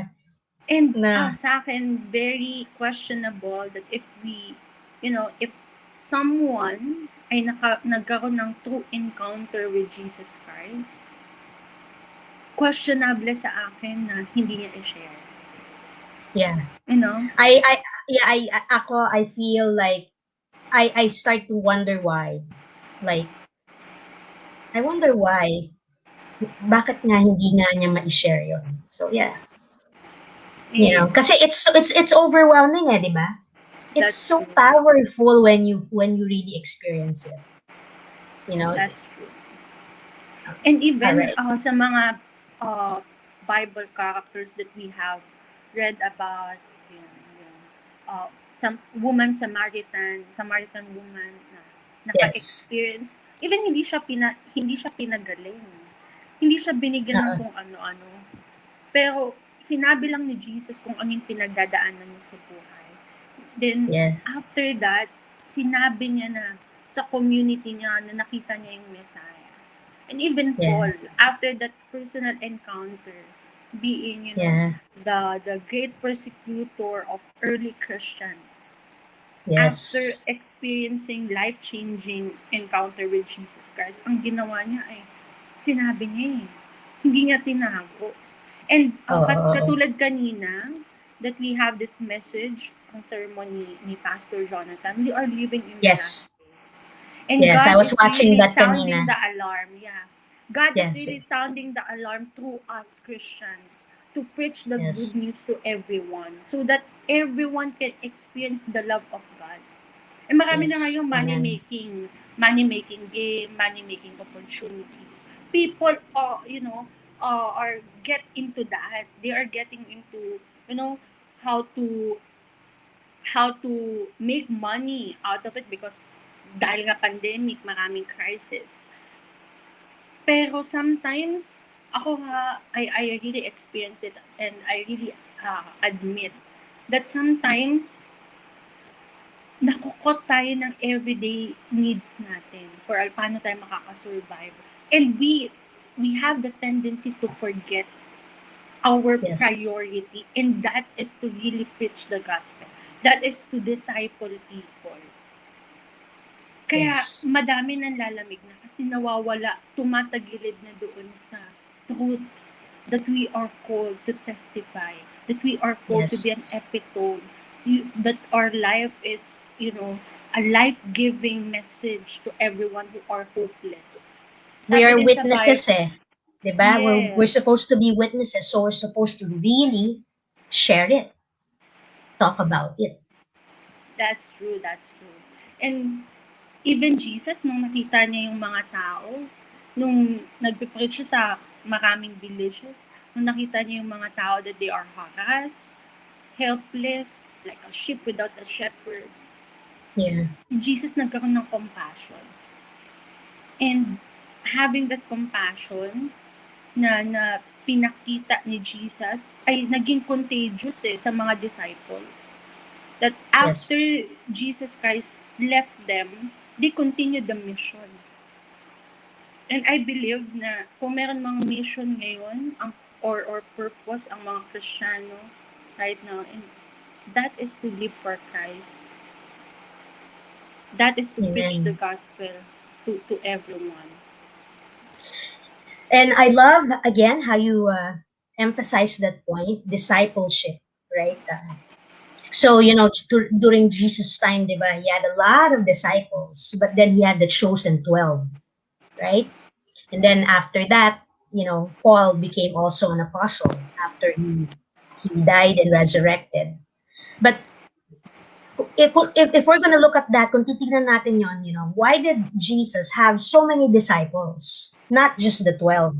And Na. sa akin, very questionable that if if someone ay nagkaroon ng true encounter with Jesus Christ, questionable sa akin na hindi niya i-share. Yeah. You know? I feel like I start to wonder why. Like, I wonder why. Bakit nga hindi nga niya ma-share yun? So, yeah. You know, kasi it's overwhelming di ba? It's That's so true. powerful when you really experience it. You know? That's true. And even Alright. sa mga Bible characters that we have read about, some Samaritan woman na naka-experience. Even hindi siya pinagaling. Hindi siya binigyan ng kung ano-ano. Pero sinabi lang ni Jesus kung ano yung pinagdadaanan niya sa buhay. Then after that, sinabi niya na sa community niya na nakita niya yung Messiah. And even Paul, after that personal encounter, being, the great persecutor of early Christians, after experiencing life-changing encounter with Jesus Christ, ang ginawa niya ay sinabi niya hindi niya tinago. And katulad kanina, that we have this message ang ceremony ni Pastor Jonathan, we are living in the last Yes. days. And Yes, I God was is watching really that sounding kanina. the alarm. Yeah. God is Yes. really sounding the alarm through us Christians to preach the good Yes. news to everyone so that everyone can experience the love of God. And marami na Yes. ngayong Amen. money-making game, money-making opportunities. People, are get into that. They are getting into, how to how to make money out of it because dahil nga pandemic, maraming crisis. Pero sometimes, ako nga, I really experience it and I really admit that sometimes nakukot tayo ng everyday needs natin for paano tayo makakasurvive. And we have the tendency to forget our Yes. priority, and that is to really preach the gospel. That is to disciple people. Kaya Yes. madami nang lalamig na kasi nawawala, tumatagilid na doon sa truth that we are called to testify, that we are called to Yes. be an epitome, that our life is, a life-giving message to everyone who are hopeless. We Sabi are din sa Bible, witnesses eh. Diba? We're yes, supposed to be witnesses, so we're supposed to really share it. Talk about it. that's true, that's true. And even Jesus, nung nakita niya yung mga tao, nung nagpipreach siya sa maraming villages, nung nakita niya yung mga tao that they are harassed, helpless, like a sheep without a shepherd, Yeah. si Jesus nagkaroon ng compassion. And having that compassion na pinakita ni Jesus ay naging contagious sa mga disciples. That Yes. after Jesus Christ left them, they continued the mission. And I believe na kung meron mga mission ngayon or purpose ang mga Kristiyano right now, and that is to live for Christ. That is to preach the Amen. gospel to everyone. And I love, again, how you emphasize that point, discipleship, right? So, during Jesus' time, diba, he had a lot of disciples, but then he had the chosen 12, right? And then after that, Paul became also an apostle after he died and resurrected. But if we're going to look at that, kung titignan natin yon, why did Jesus have so many disciples, not just the 12?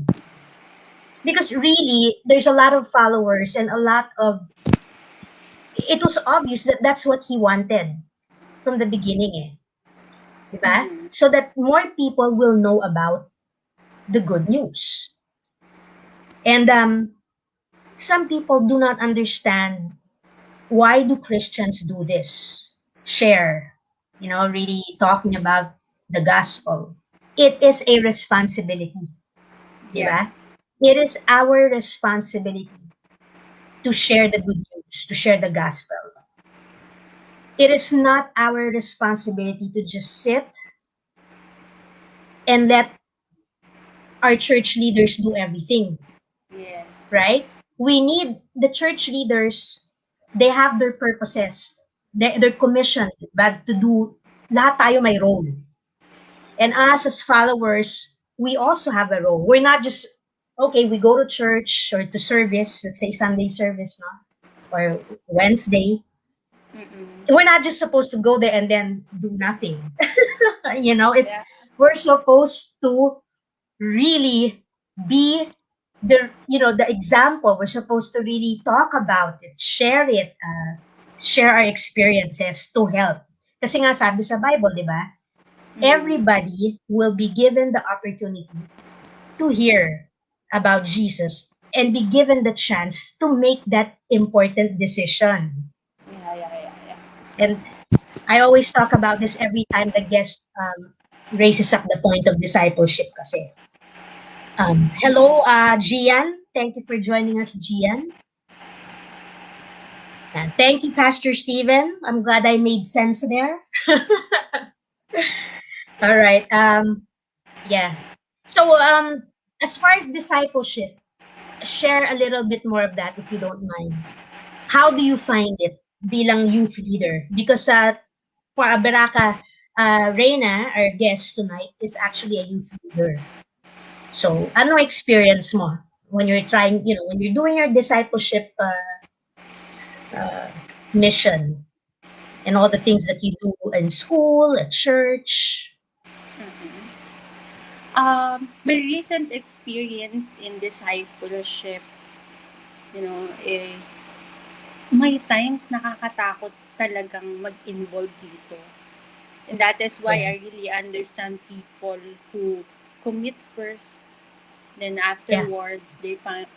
Because really, there's a lot of followers and a lot of, it was obvious that that's what he wanted from the beginning, diba? Mm-hmm. So that more people will know about the good news. And some people do not understand, why do Christians do this? Share, really talking about the gospel. It is a responsibility, Yeah. diba? It is our responsibility to share the good news, to share the gospel. It is not our responsibility to just sit and let our church leaders do everything, Yes. right? We need the church leaders, they have their purposes, they're commissioned, but to do, lahat tayo may role. And us as followers, we also have a role. We're not just, okay, we go to church or to service, let's say Sunday service, no? Or Wednesday. Mm-mm. We're not just supposed to go there and then do nothing. It's, Yeah. we're supposed to really be the example. We're supposed to really talk about it, share it, share our experiences to help. Kasi nga sabi sa Bible, di ba? Everybody will be given the opportunity to hear about Jesus and be given the chance to make that important decision. Yeah. And I always talk about this every time the guest raises up the point of discipleship kasi. Hello, Gian. Thank you for joining us, Gian. And thank you, Pastor Stephen. I'm glad I made sense there. All right. Yeah. So, as far as discipleship, share a little bit more of that if you don't mind. How do you find it bilang youth leader? Because for Aberaka, Reyna, our guest tonight, is actually a youth leader. So, ano experience mo when you're trying, when you're doing your discipleship mission and all the things that you do in school, at church? Mhm. My recent experience in discipleship, may times nakakatakot talagang mag-involve dito. And that is why Yeah, I really understand people who commit first, then yeah, afterwards they found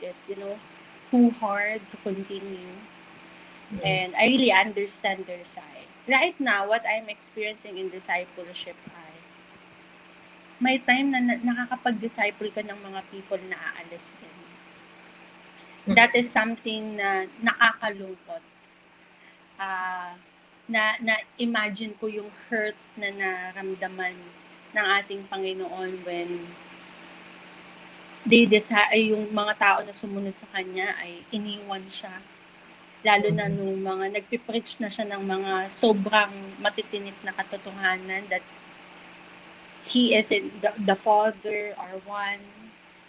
it, too hard to continue. yeah. And I really understand their side. Right now, what I'm experiencing in discipleship ay may time na nakakapag-disciple ka ng mga people na aalis din. That is something na nakakalungkot. Ah, na imagine ko yung hurt na naramdaman ng ating Panginoon when yung mga tao na sumunod sa kanya ay iniwan siya. Lalo na nung mga nagpipreach na siya ng mga sobrang matitinik na katotohanan that He is the Father are one,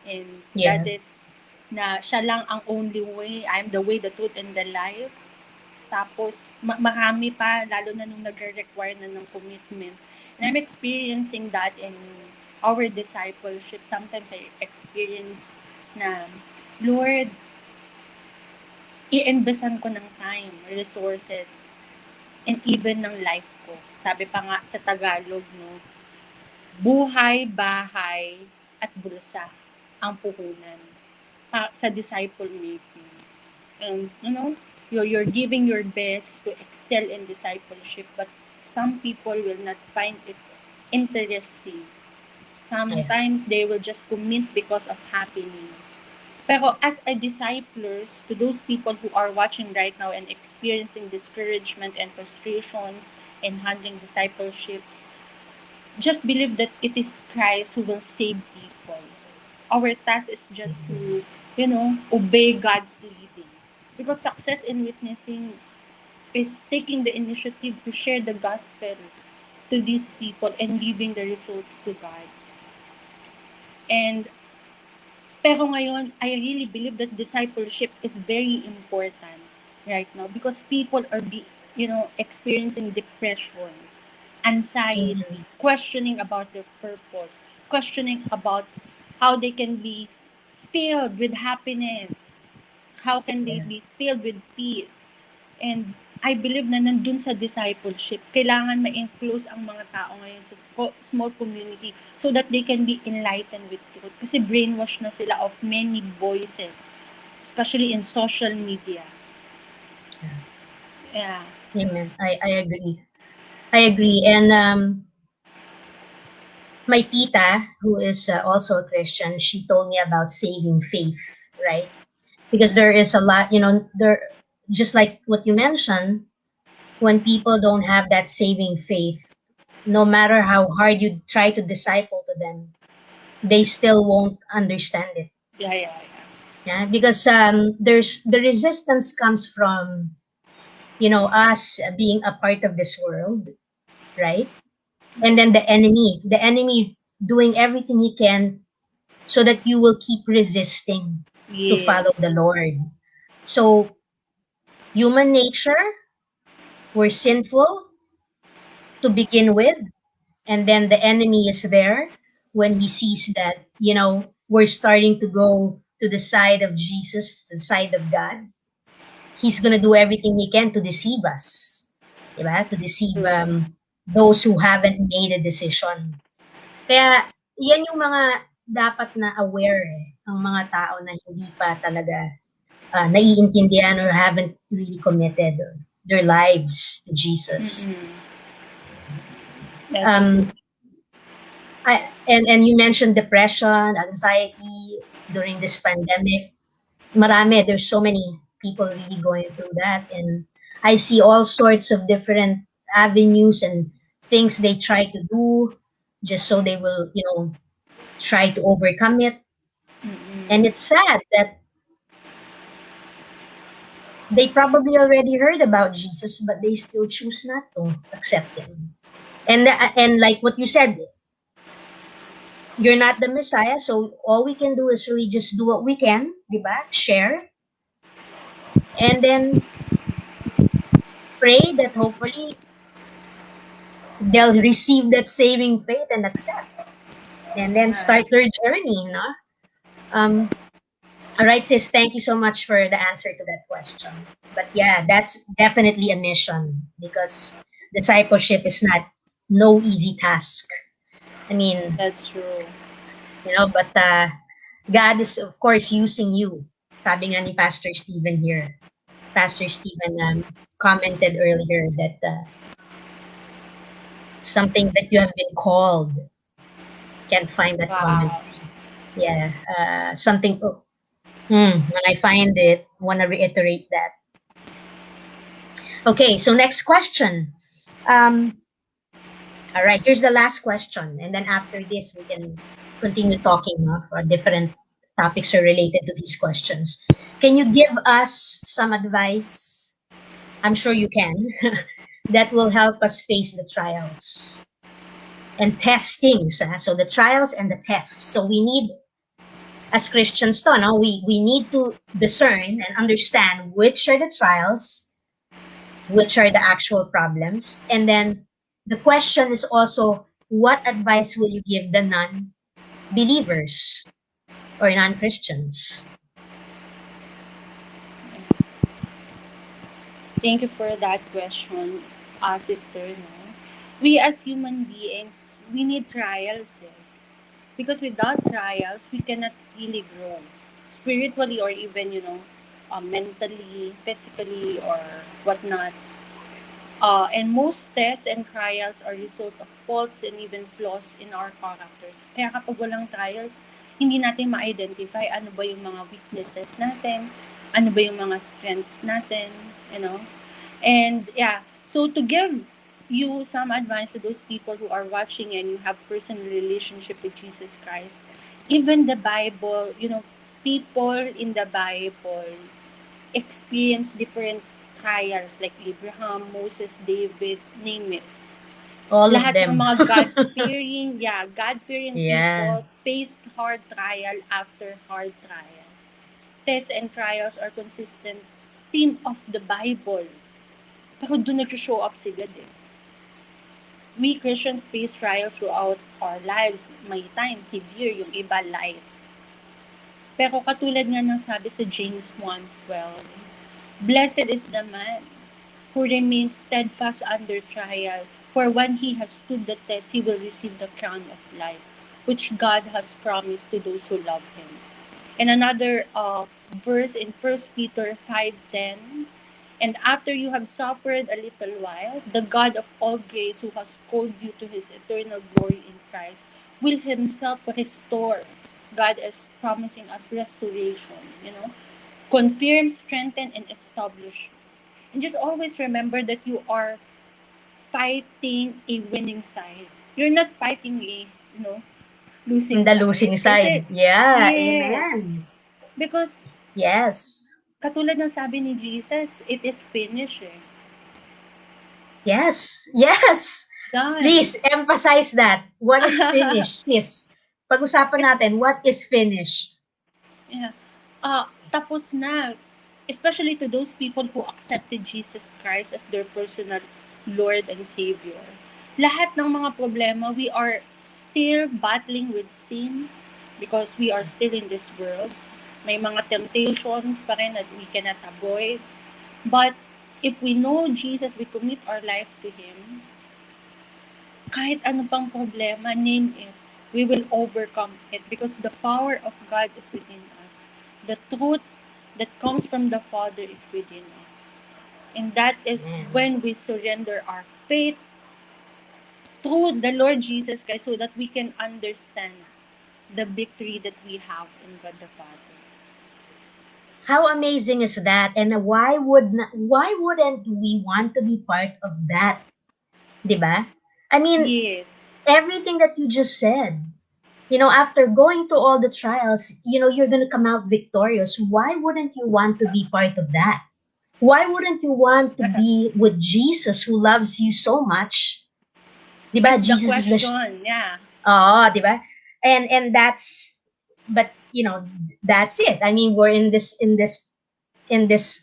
and Yeah, that is na siya lang ang only way. I'm the way, the truth, and the life. Tapos, marami pa, lalo na nung nagre-require na ng commitment. And I'm experiencing that in our discipleship. Sometimes I experience na, Lord, i-investan ko ng time, resources, and even ng life ko. Sabi pa nga sa Tagalog, no, buhay, bahay, at bulsa ang puhunan sa disciple making. And, you're giving your best to excel in discipleship, but some people will not find it interesting. yeah. Sometimes they will just commit because of happiness. Pero as a disciplers, to those people who are watching right now and experiencing discouragement and frustrations in handling discipleships, just believe that it is Christ who will save people. Our task is just to, obey God's leading. Because success in witnessing is taking the initiative to share the gospel to these people and leaving the results to God. And pero ngayon, I really believe that discipleship is very important right now because people are experiencing depression, anxiety, questioning about their purpose, questioning about how they can be filled with happiness, how can they Yeah. be filled with peace. And I believe na nandun sa discipleship, kailangan ma-enclose ang mga tao ngayon sa small community so that they can be enlightened with truth. Kasi brainwash na sila of many voices, especially in social media. Yeah. Amen. I agree. I agree. And my tita, who is also a Christian, she told me about saving faith, right? Because there is a lot, there, just like what you mentioned, when people don't have that saving faith, no matter how hard you try to disciple to them, they still won't understand it. Yeah. Yeah, because there's the resistance comes from us being a part of this world, right? And then the enemy doing everything he can so that you will keep resisting to Yes. follow the Lord. So human nature, we're sinful to begin with, and then the enemy is there when he sees that we're starting to go to the side of Jesus, to the side of God. He's gonna do everything he can to deceive us, diba? To deceive True. those who haven't made a decision. Kaya yan yung mga dapat na aware ang mga tao na hindi pa talaga naiintindihan or haven't really committed their lives to Jesus. That's Um, true. and you mentioned depression, anxiety during this pandemic. Marami, there's so many people really going through that, and I see all sorts of different avenues and things they try to do just so they will, try to overcome it. And it's sad that They probably already heard about Jesus, but they still choose not to accept him. And like what you said, you're not the Messiah, so all we can do is really just do what we can, diba? Share, and then pray that hopefully they'll receive that saving faith and accept, and then start their journey, you know? All right, sis, thank you so much for the answer to that question. But yeah, that's definitely a mission because discipleship is not no easy task. I mean, That's true. but God is of course using you. Sabi nga ni Pastor Stephen here. Pastor Stephen commented earlier that something that you have been called, can't find that comment. Wow. Yeah, something. When I find it, want to reiterate that. Okay, so next question. All right, here's the last question, and then after this, we can continue talking for different topics are related to these questions. Can you give us some advice? I'm sure you can. That will help us face the trials and testings. So the trials and the tests. So we need, as Christians, we need to discern and understand which are the trials, which are the actual problems, and then the question is also, what advice will you give the non-believers or non-Christians? Thank you for that question, sister. No? We as human beings, we need trials. Because without trials, we cannot really grow spiritually or even, mentally, physically, or whatnot. And most tests and trials are result of faults and even flaws in our characters. Kaya kapag walang trials, hindi natin ma-identify ano ba yung mga weaknesses natin, ano ba yung mga strengths natin, you know. And yeah, so to give you some advice to those people who are watching and you have personal relationship with Jesus Christ, even the Bible, people in the Bible experience different trials like Abraham, Moses, David, name it. All of Lahat ng them. mga God-fearing, God-fearing Yeah. people faced hard trial after hard trial. Tests and trials are consistent theme of the Bible. Pero doon nag-show up si God eh. We Christians face trials throughout our lives. May times severe, yung iba light. Pero katulad nga ng sabi sa James 1:12, blessed is the man who remains steadfast under trial, for when he has stood the test, he will receive the crown of life, which God has promised to those who love him. And another verse in 1 Peter 5:10, and after you have suffered a little while, the God of all grace, who has called you to his eternal glory in Christ, will himself restore. God is promising us restoration, confirm, strengthen, and establish. And just always remember that you are fighting a winning side. You're not fighting a, losing The side. losing Kasi, side. Yeah, yes. amen. Because, Yes. katulad ng sabi ni Jesus, it is finished eh. Yes. Yes. Done. Please emphasize that. What is finished, sis? Pag-usapan natin, what is finished? Yeah. Tapos na. Especially to those people who accepted Jesus Christ as their personal Lord and Savior. Lahat ng mga problema, we are still battling with sin because we are still in this world. May mga temptations pa rin that we cannot avoid. But if we know Jesus, we commit our life to Him, kahit ano pang problema, name it, we will overcome it because the power of God is within us. The truth that comes from the Father is within us. And that is when we surrender our faith through the Lord Jesus Christ so that we can understand the victory that we have in God the Father. How amazing is that? And why wouldn't we want to be part of that? Diba? I mean, Yes. everything that you just said, after going through all the trials, you're going to come out victorious. Why wouldn't you want to be part of that? Why wouldn't you want to be with Jesus who loves you so much? Diba? That's the Jesus is the question. Yeah. oh, diba? And that's, but that's it. I mean, we're in this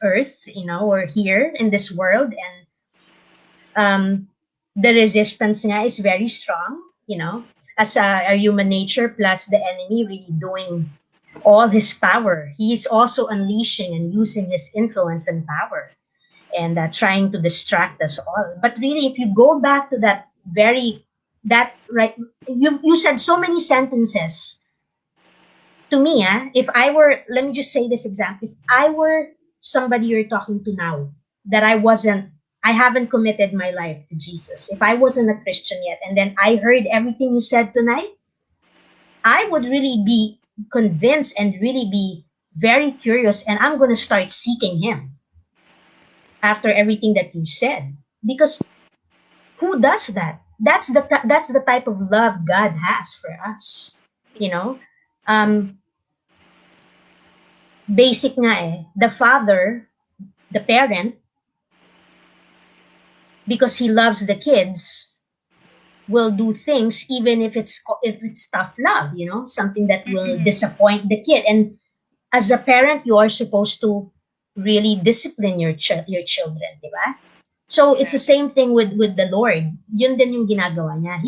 earth, we're here in this world, and the resistance nga is very strong, as a human nature, plus the enemy really doing all his power. He's also unleashing and using his influence and power, and trying to distract us all. But really, if you go back to that right, you said so many sentences to me. If I were, let me just say this example, if I were somebody you're talking to now, that I haven't committed my life to Jesus, if I wasn't a Christian yet, and then I heard everything you said tonight, I would really be convinced and really be very curious, and I'm going to start seeking him after everything that you said. Because who does that? That's the type of love God has for us. Um, Basic nga the father, the parent, because he loves the kids, will do things even if it's tough love, something that will disappoint the kid. And as a parent, you are supposed to really discipline your children, di ba? So it's the same thing with the Lord. Yun din yung ginagawa niya.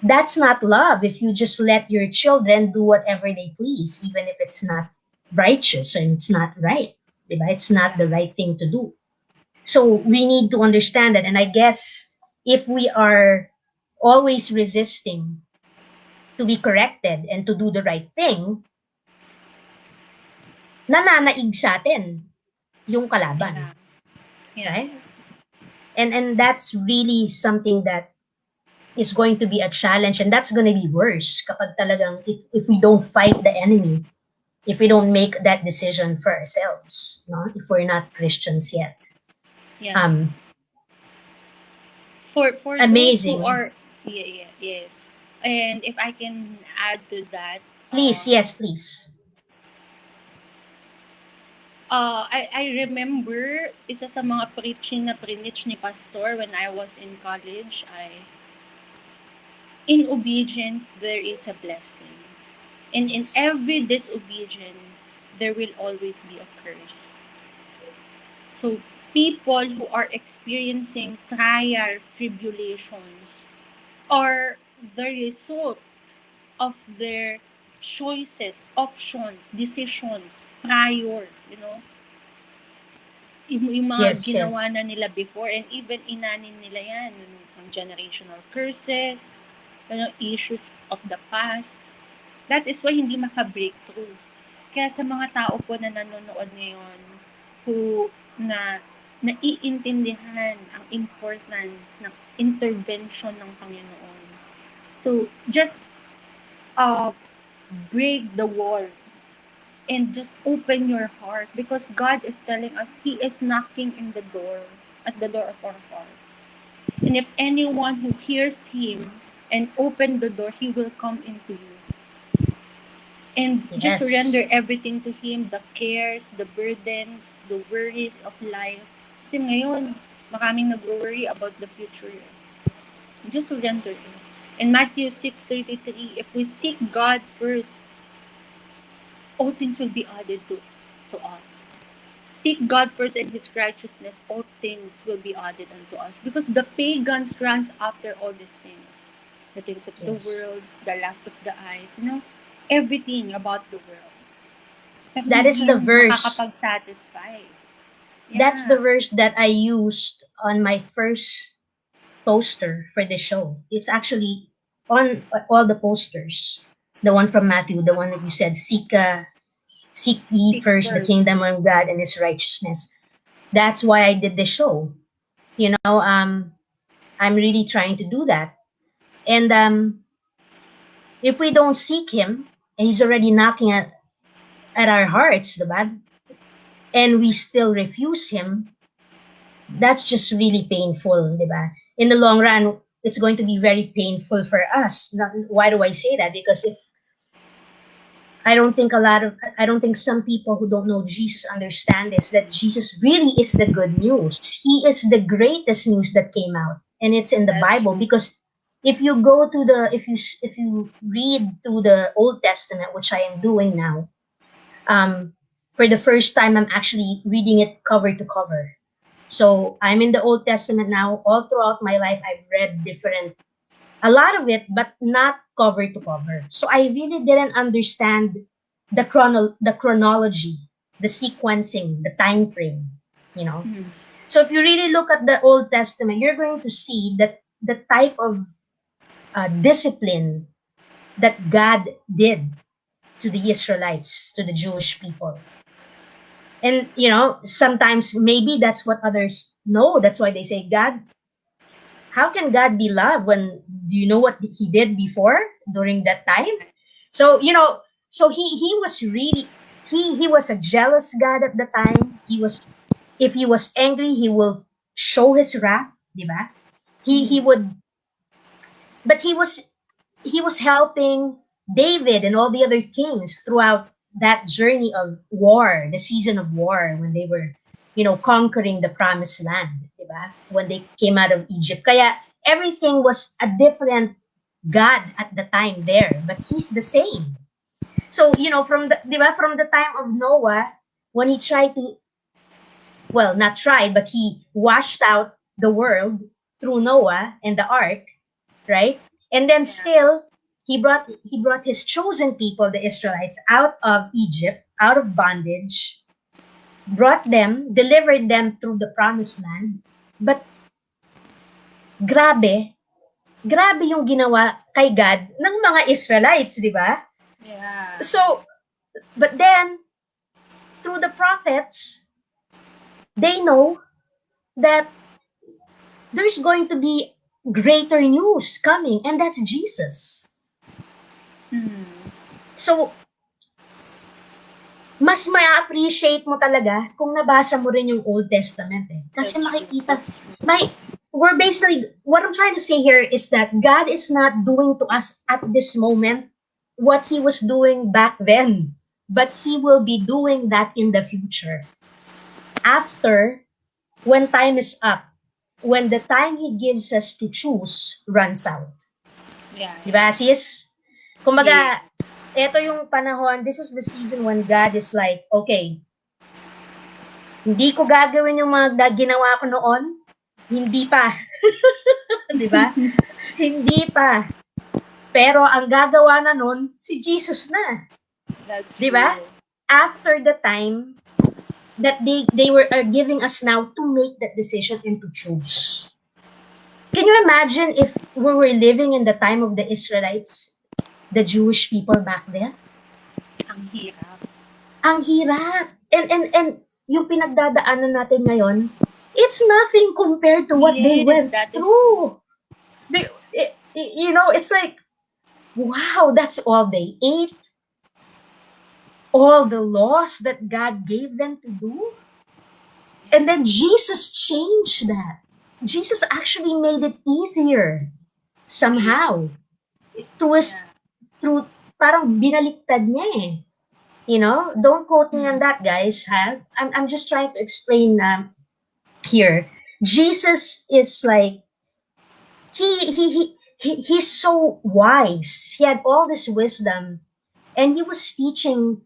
That's not love if you just let your children do whatever they please, even if it's not righteous and it's not right. Diba? It's not the right thing to do. So we need to understand that. And I guess if we are always resisting to be corrected and to do the right thing, nananaig sa atin yung kalaban. Yeah. Right? And that's really something that is going to be a challenge, and that's going to be worse kapag talagang if we don't fight the enemy, if we don't make that decision for ourselves, if we're not Christians yet. Yeah. For those who Amazing. are yes. And if I can add to that, Please, yes, please. I remember isa sa mga preaching na preach ni pastor when I was in college in obedience there is a blessing. And in every disobedience there will always be a curse. So people who are experiencing trials, tribulations are the result of their choices, options, decisions prior, yung mga Yes, ginawa yes. na nila before, and even inanin nila yan, yung generational curses, issues of the past. That is why hindi maka-breakthrough. Kaya sa mga tao po na nanonood ngayon who naiintindihan ang importance ng intervention ng Panginoon. So, just break the walls and just open your heart, because God is telling us He is knocking at the door of our hearts. And if anyone who hears Him and open the door, He will come into you. And just surrender everything to Him, the cares, the burdens, the worries of life. Kasi ngayon, maraming nag-worry about the future. Just surrender it. In Matthew 6:33, if we seek God first, all things will be added to us. Seek God first and His righteousness, all things will be added unto us. Because the pagans runs after all these things. The things of the world, the lust of the eyes, everything about the world. Pero that is the verse. Makakapag-satisfy. Yeah. That's the verse that I used on my first poster for the show. It's actually on all the posters. The one from Matthew, the one that you said, seek ye first the kingdom of God and His righteousness. That's why I did the show. I'm really trying to do that. And if we don't seek Him, and He's already knocking at our hearts, diba? And we still refuse Him, that's just really painful, diba? In the long run, it's going to be very painful for us. Why do I say that? Because if I don't think some people who don't know Jesus understand this, that Jesus really is the good news. He is the greatest news that came out, and it's in the That's Bible. true. Because if you go to the if you read through the Old Testament, which I am doing now, for the first time I'm actually reading it cover to cover. So I'm in the Old Testament now. All throughout my life, I've read a lot of it, but not cover to cover. So I really didn't understand the chronology, the sequencing, the time frame, you know. Mhm. So if you really look at the Old Testament, you're going to see that the type of discipline that God did to the Israelites, to the Jewish people. And, you know, sometimes maybe that's what others know. That's why they say, God, how can God be love when, do you know what he did before during that time? So, you know, so he was really, he was a jealous God at the time. If he was angry, he will show his wrath, diba? He would, but he was helping David and all the other kings throughout that journey of war, the season of war, when they were, you know, conquering the promised land, diba? When they came out of Egypt. Kaya everything was a different God at the time there, but he's the same. So, you know, from the time of Noah, when he tried to, well, not tried, but he washed out the world through Noah and the ark, right? And then still he brought his chosen people, the Israelites, out of Egypt, out of bondage, brought them, delivered them through the promised land. But grabe, grabe yung ginawa kay God ng mga Israelites, di ba? Yeah. So, but then through the prophets, they know that there's going to be greater news coming, and that's Jesus. Mhm. So, mas ma-appreciate mo talaga kung nabasa mo rin yung Old Testament eh. Kasi That's true. makikita, That's true. we're basically, what I'm trying to say here is that God is not doing to us at this moment what He was doing back then, but He will be doing that in the future. After, when time is up, when the time He gives us to choose runs out. Yeah. Diba, sis? Kumbaga, ito yung panahon, this is the season when God is like, okay, hindi ko gagawin yung mga ginawa ko noon. Hindi pa. Di ba? Hindi pa. Pero ang gagawa na nun, si Jesus na. That's Di ba? true. After the time that they are giving us now to make that decision and to choose. Can you imagine if we were living in the time of the Israelites, the Jewish people back then? Ang hirap. Ang hirap. And yung pinagdadaanan natin ngayon, it's nothing compared to what they Yes, went that is through. You know, it's like, wow, that's all they ate. All the laws that God gave them to do. And then Jesus changed that. Jesus actually made it easier somehow. Through parang binaliktad niya eh. You know, don't quote me on that, guys. I'm just trying to explain here. Jesus is like he's so wise. He had all this wisdom, and he was teaching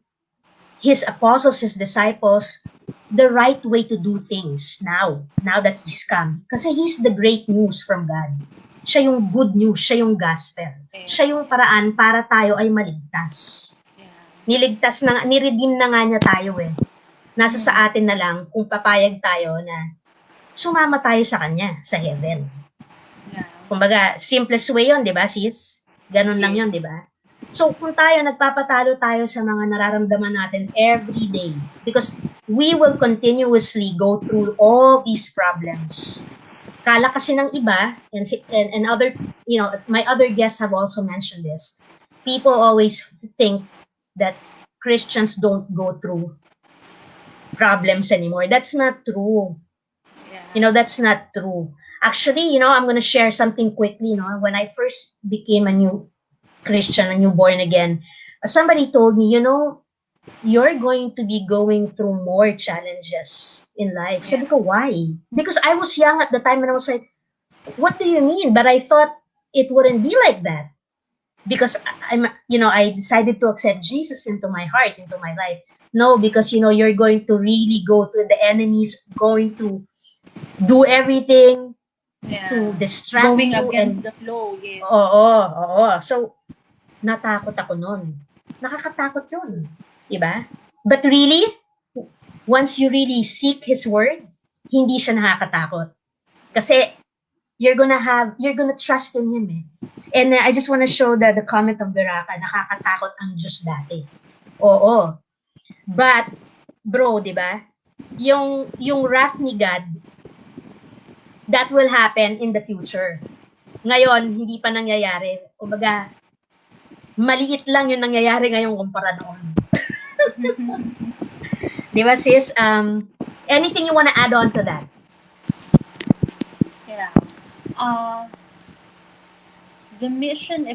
his apostles, his disciples, the right way to do things now that he's come. Kasi he's the great news from God. Siya yung good news, siya yung gospel. Siya yung paraan para tayo ay maligtas. Niredeem na nga niya tayo eh. Nasa sa atin na lang kung papayag tayo na sumama tayo sa kanya, sa heaven. Yeah. Kumbaga, simplest way yun, di ba, sis? Ganun lang yun, di ba? So, kung nagpapatalo tayo sa mga nararamdaman natin every day, because we will continuously go through all these problems. Kala kasi ng iba, and other, you know, my other guests have also mentioned this, people always think that Christians don't go through problems anymore. That's not true. Yeah. You know, that's not true. Actually, you know, I'm going to share something quickly. You know, when I first became a new Christian, a new born again, somebody told me, you're going to be going through more challenges in life. Sabi ko, why? Because I was young at the time and I was like, what do you mean? But I thought it wouldn't be like that because I decided to accept Jesus into my heart, into my life. No, because you're going to really go through the enemies, going to do everything to distract Going you against and the flow, yes. oo. So natakot ako noon. Nakakatakot 'yun, 'di ba? But really, once you really seek his word, hindi siya nakakatakot. Kasi you're gonna trust in him eh. And I just want to show the comment of Beraka, nakakatakot ang Diyos dati. Oo. But, bro, di ba? Yung wrath ni God, that will happen in the future. Ngayon, hindi pa nangyayari. Kumbaga, maliit lang yung nangyayari ngayon kumpara noon. Di ba, sis? Anything you wanna add on to that? Yeah. The mission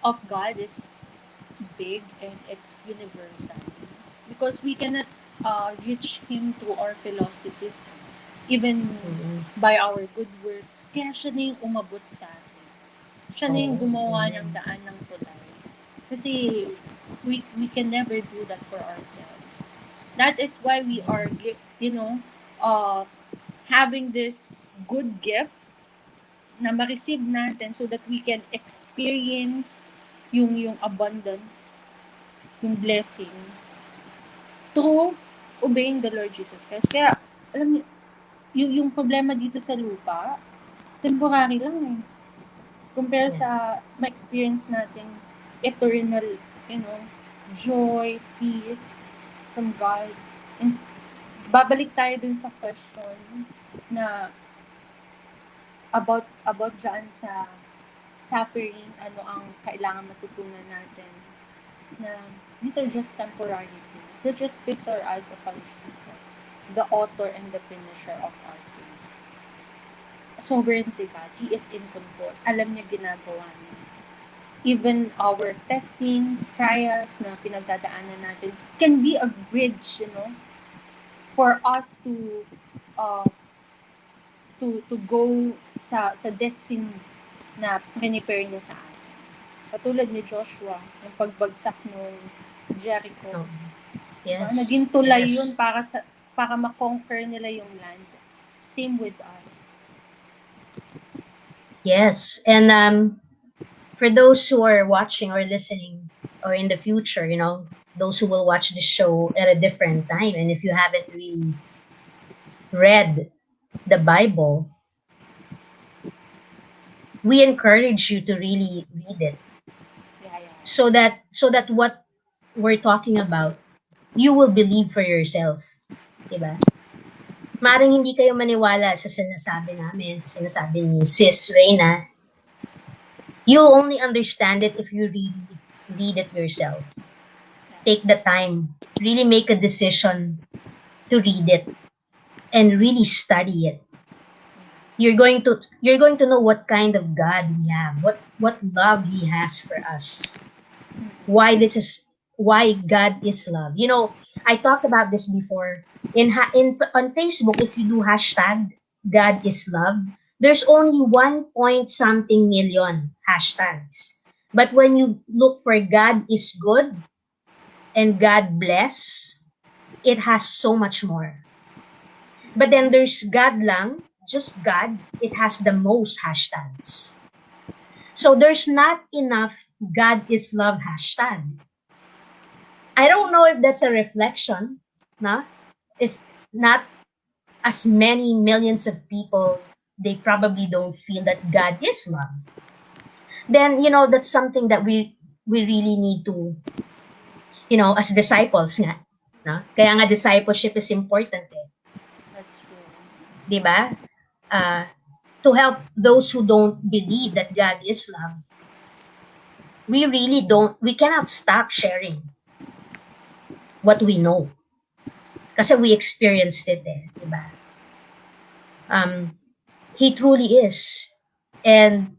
of God is big and it's universal because we cannot reach Him through our philosophies, even by our good works. Kaya siya na yung umabot sa atin. Siya na yung gumawa ng daan ng tulay. Kasi we can never do that for ourselves. That is why we are, having this good gift na ma-receive natin so that we can experience yung abundance, yung blessings through obeying the Lord Jesus Christ. Kaya, alam niyo, yung problema dito sa lupa, temporary lang eh. Compare sa ma-experience natin eternal, joy, peace from God. And babalik tayo dun sa question na about dyan sa suffering, ano ang kailangan matutunan natin, na these are just temporary things. So just fix our eyes upon Jesus, the author and the finisher of our faith. Sovereign si God. He is in control. Alam niya ginagawa niya. Even our testings, trials na pinagdadaanan natin can be a bridge, for us to go sa destiny na prepare niya sa atin. Katulad ni Joshua, yung pagbagsak ng Jericho. Yes. Naging tulay yun para ma-conquer nila yung land. Same with us. Yes. And for those who are watching or listening or in the future, those who will watch the show at a different time, and if you haven't really read the Bible, we encourage you to really read it. So that what we're talking about, you will believe for yourself. Diba? Maring hindi kayo maniwala sa sinasabi namin, sa sinasabi ni Sis Reyna. You'll only understand it if you really read it yourself. Take the time. Really make a decision to read it and really study it. You're going to know what kind of God we have, what love He has for us. Why God is love. I talked about this before. On Facebook, if you do hashtag God is love, there's only 1-point-something million hashtags. But when you look for God is good and God bless, it has so much more. But then there's God lang, just God, it has the most hashtags. So there's not enough God is love hashtag. I don't know if that's a reflection, no? If not as many millions of people, they probably don't feel that God is love. Then, that's something that we really need to, as disciples nga, no? Kaya nga discipleship is important eh. That's true. Diba? To help those who don't believe that God is love, we cannot stop sharing what we know. Kasi we experienced it eh, diba? He truly is. And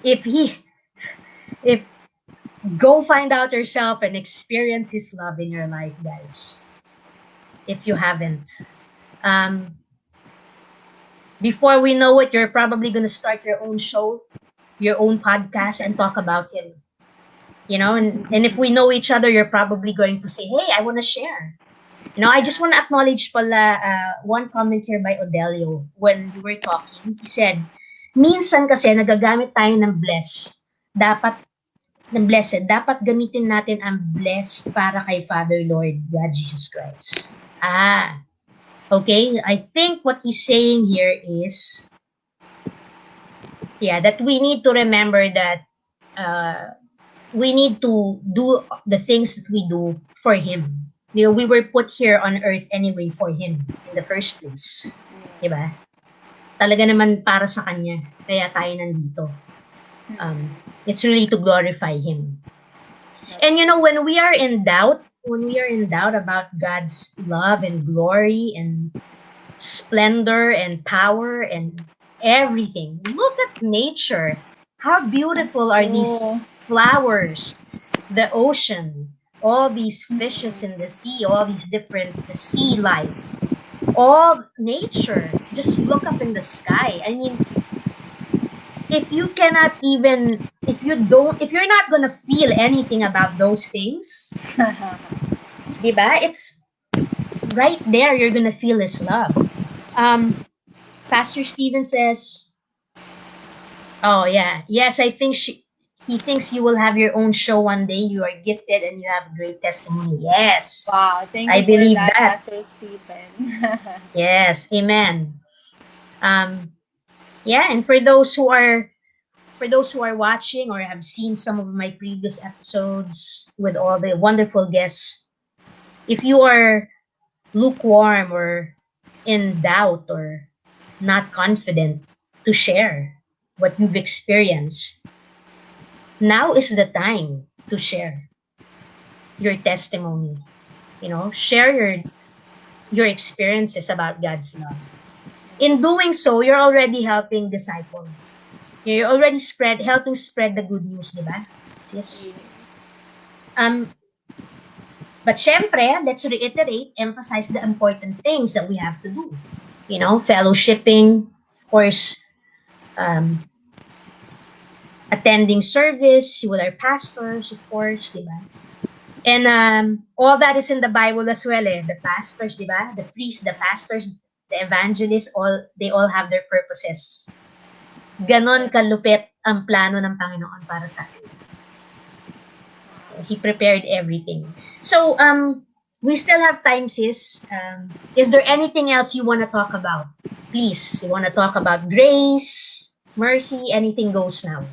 if Go find out yourself and experience His love in your life, guys. If you haven't. Um, before we know it, you're probably going to start your own show, your own podcast, and talk about Him. And if we know each other, you're probably going to say, hey, I want to share. I just want to acknowledge pala one comment here by Odelio when we were talking. He said, minsan kasi nagagamit tayo ng blessed. Dapat gamitin natin ang blessed para kay Father Lord God Jesus Christ. Okay. I think what he's saying here is, that we need to remember that we need to do the things that we do for Him. We were put here on earth anyway for Him in the first place. Diba? Talaga naman para sa Kanya. Kaya tayo nandito. It's really to glorify Him. And when we are in doubt about God's love and glory and splendor and power and everything, look at nature. How beautiful are these flowers, the ocean, all these fishes in the sea, all these different sea life, all nature. Just look up in the sky. I mean, if you're not gonna feel anything about those things, diba? It's right there. You're gonna feel His love. Pastor Steven says, oh yeah, yes, I think he thinks you will have your own show one day. You are gifted and you have great testimony. Yes. Wow, thank you I believe for that. Pastor Stephen. Yes, amen. And for those who are watching or have seen some of my previous episodes with all the wonderful guests, if you are lukewarm or in doubt or not confident to share what you've experienced, now is the time to share your testimony. Share your experiences about God's love. In doing so, you're already helping disciple. You're already helping spread the good news, diba? Yes. But syempre, let's reiterate, emphasize the important things that we have to do. Fellowshipping, of course, attending service with our pastors, of course, diba? And all that is in the Bible as well, eh. The pastors, diba? The priests, the pastors, the evangelists, they all have their purposes. Ganon kalupit ang plano ng Panginoon para sa atin. He prepared everything. So, we still have time, sis. Is there anything else you want to talk about? Please, you want to talk about grace, mercy, anything goes now.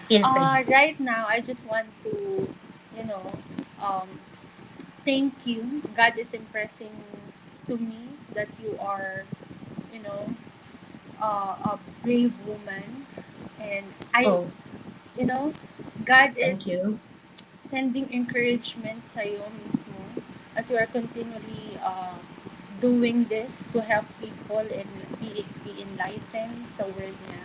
Feel free. Right now, I just want to, thank you. God is impressing to me that you are, a brave woman, and God Thank is you. sending encouragement sa'yo mismo as you are continually doing this to help people and be enlightened sa word niya.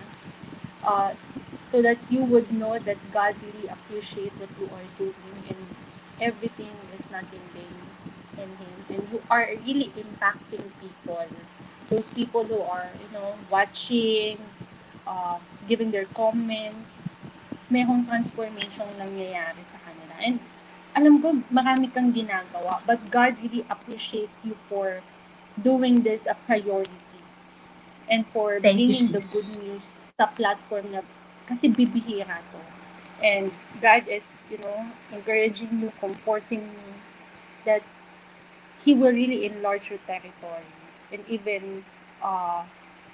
So that you would know that God really appreciates what you are doing and everything is not in vain in Him. And you are really impacting people. Those people who are, watching, giving their comments, mayroong transformation nangyayari sa kanila. And alam ko, marami kang ginagawa, but God really appreciates you for doing this a priority and for bringing the good news sa platform na kasi bibihira to. And God is, encouraging you, comforting you that He will really enlarge your territory and even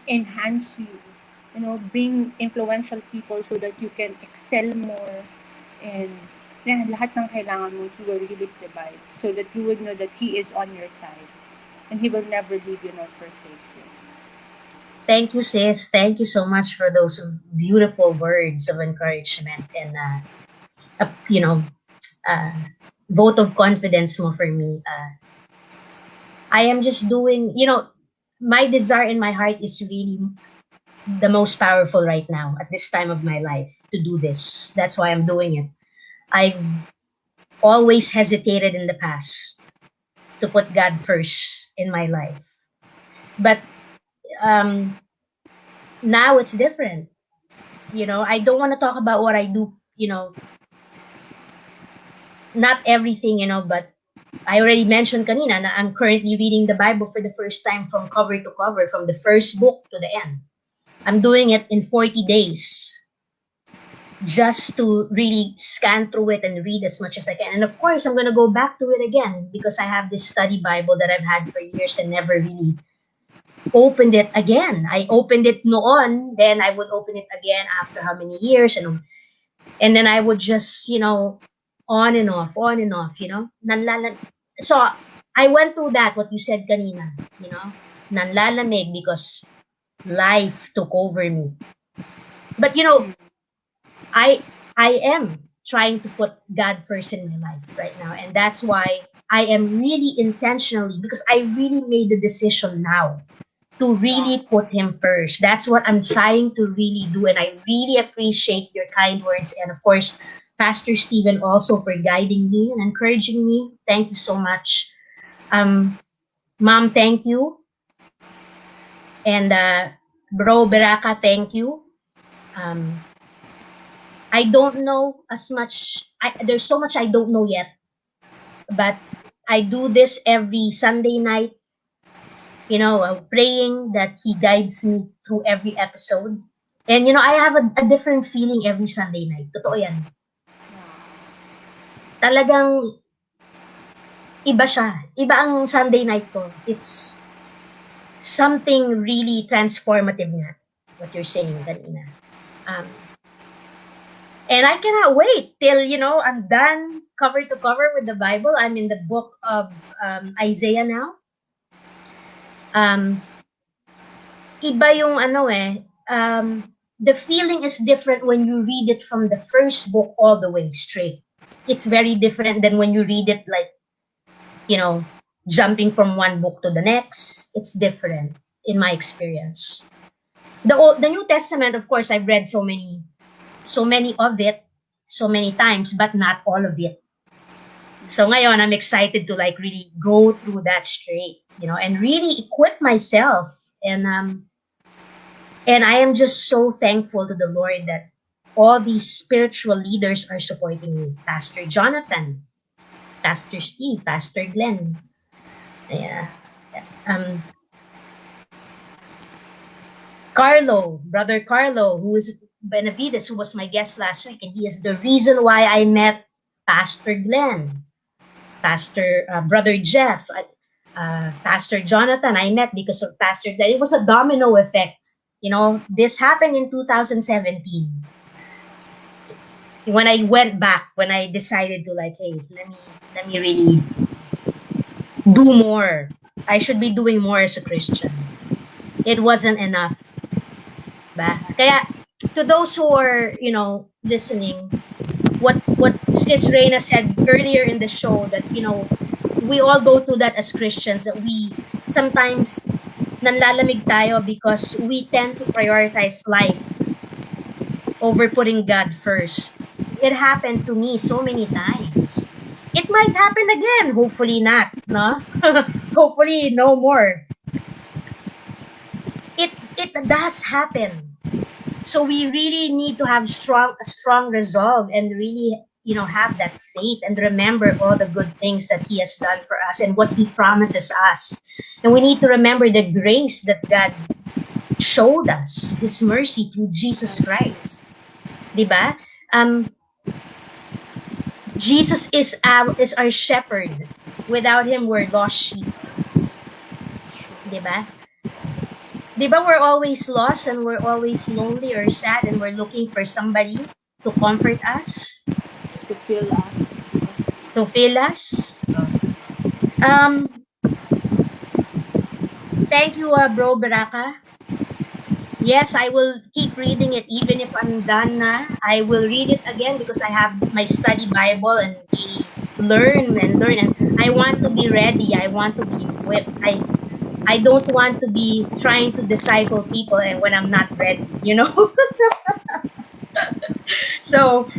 enhance you, bring influential people so that you can excel more and lahat ng kailangan mo, He will really provide so that you would know that He is on your side and He will never leave you nor forsake you. Thank you, sis. Thank you so much for those beautiful words of encouragement and, vote of confidence mo for me. I am just doing, my desire in my heart is really the most powerful right now at this time of my life to do this. That's why I'm doing it. I've always hesitated in the past to put God first in my life. But now it's different. I don't want to talk about what I do, not everything, but I already mentioned kanina na I'm currently reading the Bible for the first time from cover to cover, from the first book to the end. I'm doing it in 40 days just to really scan through it and read as much as I can. And of course, I'm going to go back to it again because I have this study Bible that I've had for years and never really opened it again. I opened it noon, then I would open it again after how many years, and then I would just, on and off, So I went through that, what you said kanina, nanlalamig because life took over me. But I am trying to put God first in my life right now, and that's why I am really intentionally, because I really made the decision now to really put him first. That's what I'm trying to really do, and I really appreciate your kind words, and of course Pastor Stephen also for guiding me and encouraging me. Thank you so much. Mom, thank you. And Bro Beraka, thank you. I don't know as much. There's so much I don't know yet, but I do this every Sunday night, praying that he guides me through every episode. And I have a different feeling every Sunday night. Totoo yan. Talagang iba siya. Iba ang Sunday night ko. It's something really transformative nga, what you're saying kanina. And I cannot wait till, I'm done cover to cover with the Bible. I'm in the book of Isaiah now. Iba yung the feeling is different when you read it from the first book all the way straight. It's very different than when you read it like, jumping from one book to the next. It's different in my experience. The New Testament, of course, I've read so many of it, so many times, but not all of it. So ngayon, I'm excited to like really go through that straight, and really equip myself. And I am just so thankful to the Lord that all these spiritual leaders are supporting me. Pastor Jonathan, Pastor Steve, Pastor Glenn. Yeah. Carlo, Brother Carlo, who is Benavides, who was my guest last week, and he is the reason why I met Pastor Glenn, Brother Jeff, Pastor Jonathan. I met because of Pastor Glenn. It was a domino effect. This happened in 2017. When I went back, when I decided to like, hey, let me really do more. I should be doing more as a Christian. It wasn't enough. Kaya to those who are, listening, what Sis Reyna said earlier in the show, that, we all go through that as Christians, that we sometimes nanlalamig tayo because we tend to prioritize life over putting God first. It happened to me so many times. It might happen again. Hopefully not, no? Hopefully no more. It does happen. So we really need to have a strong resolve and really, have that faith and remember all the good things that he has done for us and what he promises us. And we need to remember the grace that God showed us, his mercy through Jesus Christ. Diba? Jesus is our shepherd. Without him, we're lost sheep. Diba? Diba we're always lost and we're always lonely or sad and we're looking for somebody to comfort us? To fill us. To fill us? Thank you, Bro Baraka. Yes, I will keep reading it even if I'm done na. I will read it again because I have my study Bible and we learn. And I want to be ready. I want to be equipped. I don't want to be trying to disciple people and when I'm not ready, So,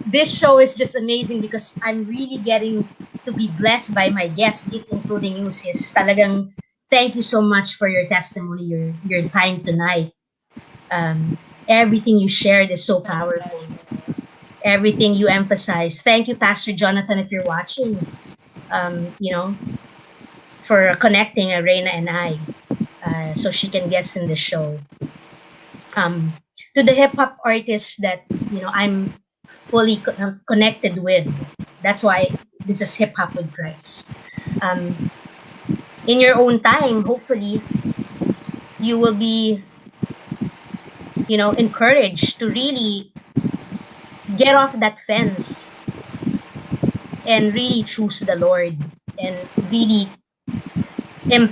this show is just amazing because I'm really getting to be blessed by my guests, including you, sis. Talagang thank you so much for your testimony, your time tonight. Everything you shared is so My powerful. pleasure. Everything you emphasize. Thank you, Pastor Jonathan, if you're watching. You know, for connecting Reyna and I, so she can guest in the show. Um, to the hip hop artists that I'm fully connected with. That's why this is hip hop with Christ. Um, in your own time, hopefully, you will be encouraged to really get off that fence and really choose the Lord and really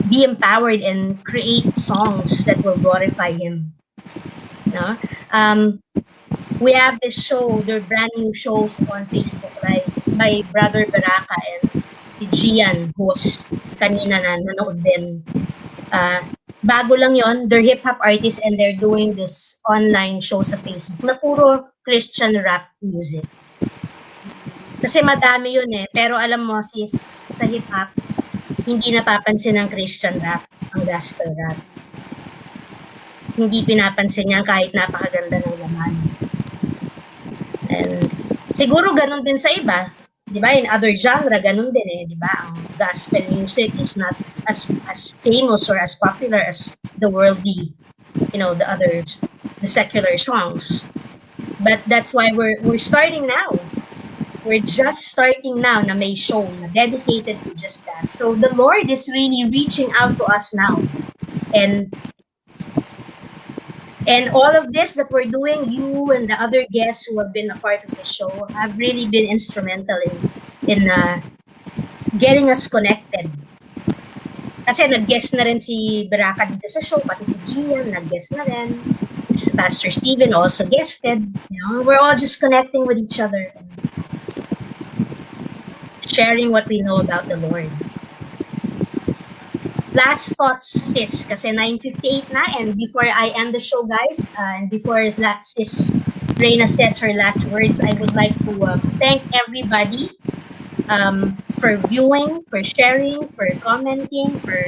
be empowered and create songs that will glorify Him. No, um, we have this show. They're brand new shows on Facebook Live. It's by Brother Baraka and si Gian, who was kanina na nanood din. Bago lang yon. They're hip-hop artists and they're doing this online show sa Facebook na puro Christian rap music. Kasi madami yun eh. Pero alam mo, sis, sa hip-hop, hindi napapansin ng Christian rap, ang gospel rap. Hindi pinapansin yan kahit napakaganda ng laman. And siguro ganun din sa iba. Di ba? In other genre, ganun din eh. Di ba? Ang gospel music is not as famous or as popular as the worldly, the secular songs. But that's why we're starting now. We're just starting now na may show na dedicated to just that. So the Lord is really reaching out to us now. And all of this that we're doing, you and the other guests who have been a part of the show have really been instrumental in getting us connected. Kasi nag-guest na rin si Baraka dito sa show, pati si Gian nag-guest na rin. Pastor Steven also guested. We're all just connecting with each other and sharing what we know about the Lord. Last thoughts, sis, kasi 9:58 na, and before I end the show, guys, and before that sis Reyna says her last words, I would like to thank everybody for viewing, for sharing, for commenting, for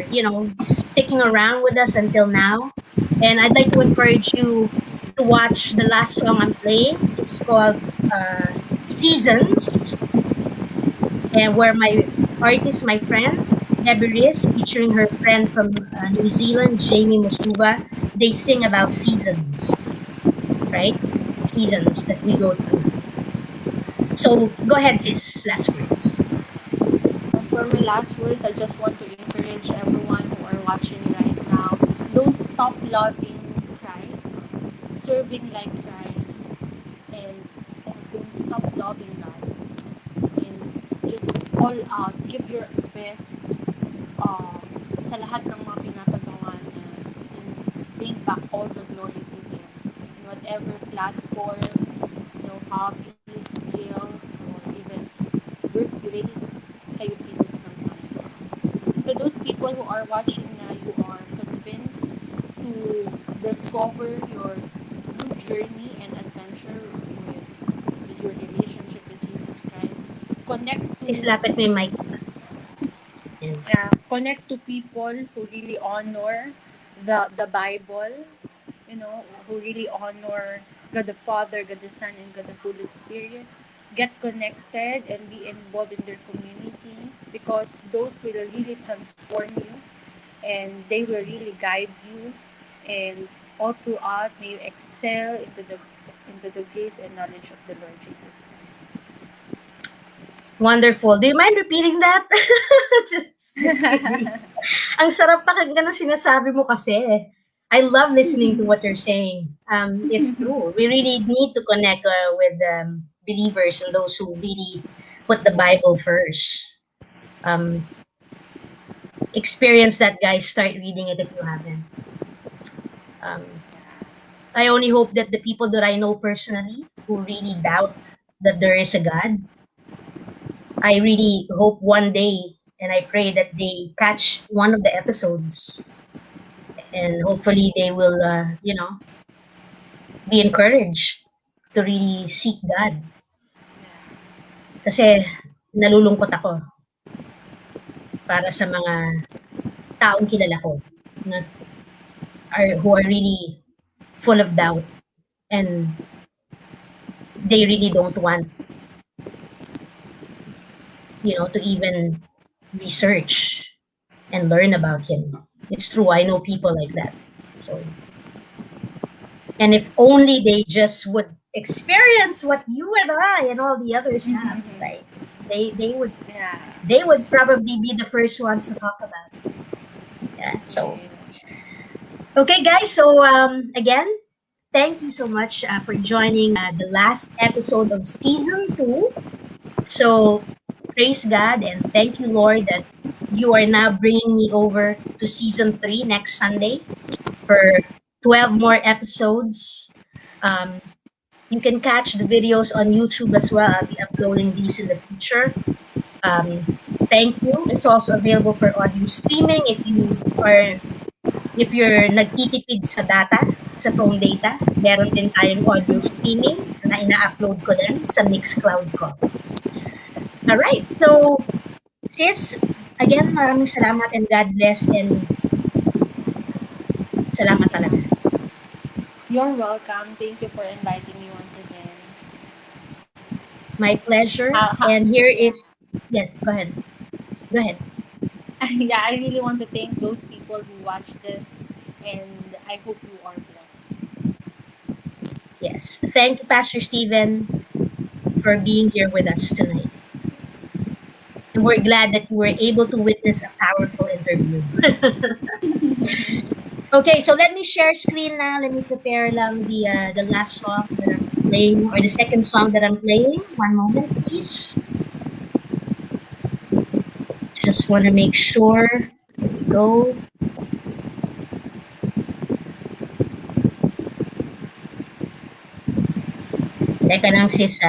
sticking around with us until now. And I'd like to encourage you to watch the last song I'm playing. It's called Seasons, and where my artist, my friend Debbie Riz, featuring her friend from New Zealand, Jamie Musuba, they sing about seasons, right? Seasons that we go through. So go ahead, sis. Last words. For my last words, I just want to encourage everyone who are watching right now. Don't stop loving Christ, serving like Christ, and don't stop loving God. And just all out, give your best sa lahat ng mga pinapagawa niya, and bring back all the glory to Him. In whatever platform, hobbies, skills, or even workplace kayo pili sometimes. For those people who are watching na you are convinced to discover your new journey and adventure with your relationship with Jesus Christ, connect Sis, to lapit mo yung mic. connect to people who really honor the Bible, who really honor God the Father, God the Son, and God the Holy Spirit. Get connected and be involved in their community, because those will really transform you and they will really guide you, and all throughout may you excel into the grace and knowledge of the Lord Jesus Christ. Wonderful. Do you mind repeating that? just kidding. Ang sarap pakinggan ng sinasabi mo kasi. I love listening to what you're saying. It's true. We really need to connect with believers and those who really put the Bible first. Experience that, guys. Start reading it if you haven't. I only hope that the people that I know personally who really doubt that there is a God, I really hope one day, and I pray that they catch one of the episodes, and hopefully they will, be encouraged to really seek God. Kasi nalulungkot ako para sa mga taong kilala ko who are really full of doubt and they really don't want, to even research and learn about him. It's true, I know people like that. So, and if only they just would experience what you and I and all the others have, right? They would Yeah. they would probably be the first ones to talk about it. Yeah. So, okay, guys. So again, thank you so much for joining the last episode of season 2. So praise God and thank you, Lord, that you are now bringing me over to season 3 next Sunday for 12 more episodes. You can catch the videos on YouTube as well. I'll be uploading these in the future. Thank you. It's also available for audio streaming if you're nagtitipid sa data, sa phone data. Meron din tayong audio streaming na ina-upload ko din sa Mixcloud ko. Alright, so sis, again, maraming salamat and God bless and salamat talaga. You're welcome. Thank you for inviting me once again. My pleasure. And here is, yes, go ahead. Go ahead. Yeah, I really want to thank those people who watched this, and I hope you are blessed. Yes. Thank you, Pastor Stephen, for being here with us tonight. And we're glad that you were able to witness a powerful interview. Okay, so let me share screen now. Let me prepare lang the last song that I'm playing, or the second song that I'm playing. One moment, please. Just want to make sure. There we go. Teka lang sis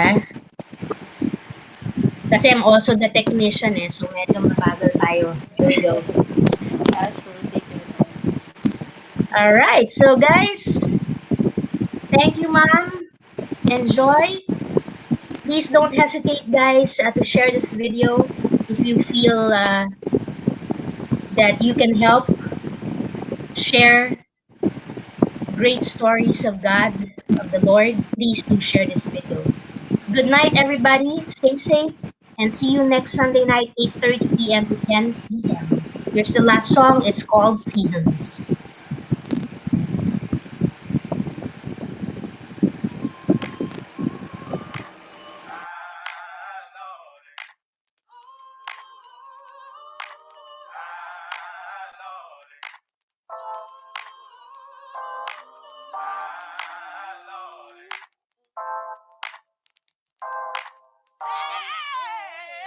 Kasi I'm also the technician so medyo mabagal tayo. Here we go. Yeah, sure. Take your time. Alright, so guys, thank you, ma'am. Enjoy. Please don't hesitate, guys, to share this video if you feel that you can help share great stories of God, of the Lord. Please do share this video. Good night, everybody. Stay safe. And see you next Sunday night, 8:30 p.m. to 10 p.m. Here's the last song. It's called Seasons.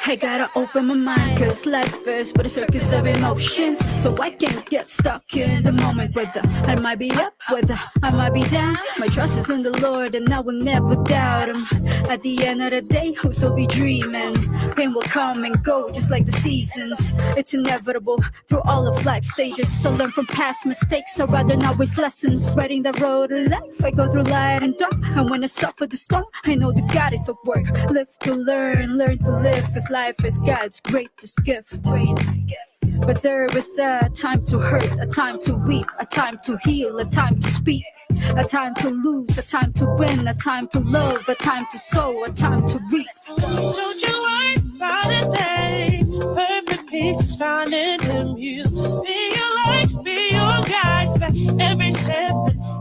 I gotta open my mind, cause life is but a circus of emotions. So I can't get stuck in the moment, whether I might be up, whether I might be down. My trust is in the Lord and I will never doubt him. At the end of the day, I'll still be dreaming. Pain will come and go just like the seasons. It's inevitable through all of life's stages. So learn from past mistakes, I'd rather not waste lessons. Writing the road of life, I go through light and dark. And when I suffer the storm, I know that God is at work. Live to learn to live, cause life is God's greatest gift. But there is a time to hurt, a time to weep, a time to heal, a time to speak, a time to lose, a time to win, a time to love, a time to sow, a time to reap. Don't you worry about a thing. Perfect peace is found in Him. You be your light, be your guide for every step,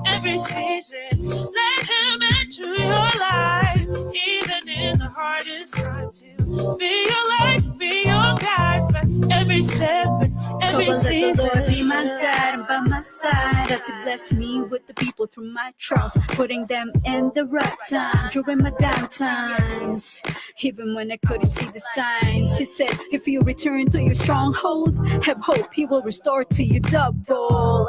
every season. Let Him into your life, even in the hardest times. You be your light, be your guide for every step, every So I let the Lord be season. my guide and by my side as He blessed me with the people through my trials, putting them in the right time during my down times. Even when I couldn't see the signs, He said, if you return to your stronghold, have hope, He will restore to you double.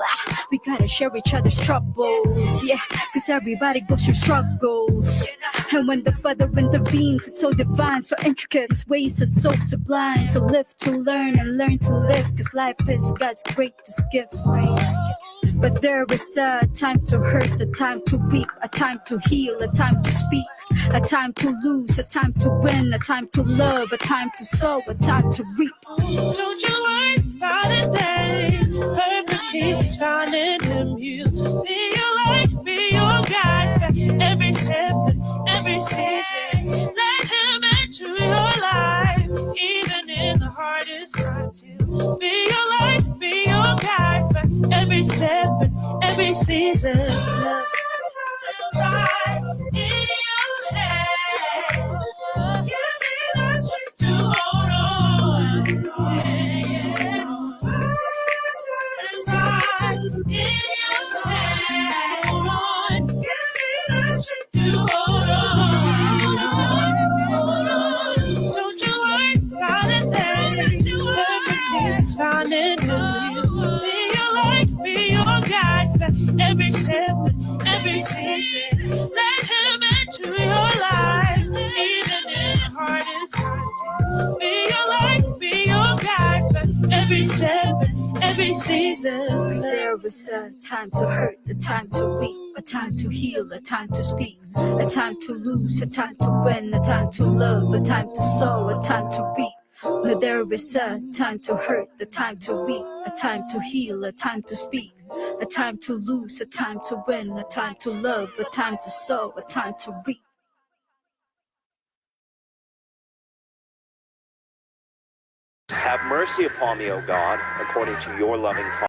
We gotta share each other's troubles, yeah, cause everybody goes through struggles. And when the Father intervenes, it's so divine, so intricate, His ways are so sublime. So live to learn and learn to live, cause life is God's greatest gift. But there is a time to hurt, a time to weep, a time to heal, a time to speak, a time to lose, a time to win, a time to love, a time to sow, a time to reap. Don't you worry about a thing. Perfect peace is found in Him. You be your light, be your guide for every step and every season. Let Him enter your life, even in the hardest times. You be your light, be your guide for every step and every season. Right in your hand. Give me the strength to hold on. Don't you worry about a thing. Perfect peace is found in Him. Be your light, be your guide for every step and every season. Let Him enter your life, even in the hardest times. Be your light, be your guide for every step and every season. 'Cause there is a time to hurt, a time to weep, a time to heal, a time to speak, a time to lose, a time to win, a time to love, a time to sow, a time to reap. But there is a time to hurt, a time to weep, a time to heal, a time to speak, a time to lose, a time to win, a time to love, a time to sow, a time to reap. Have mercy upon me, O God, according to your loving kindness.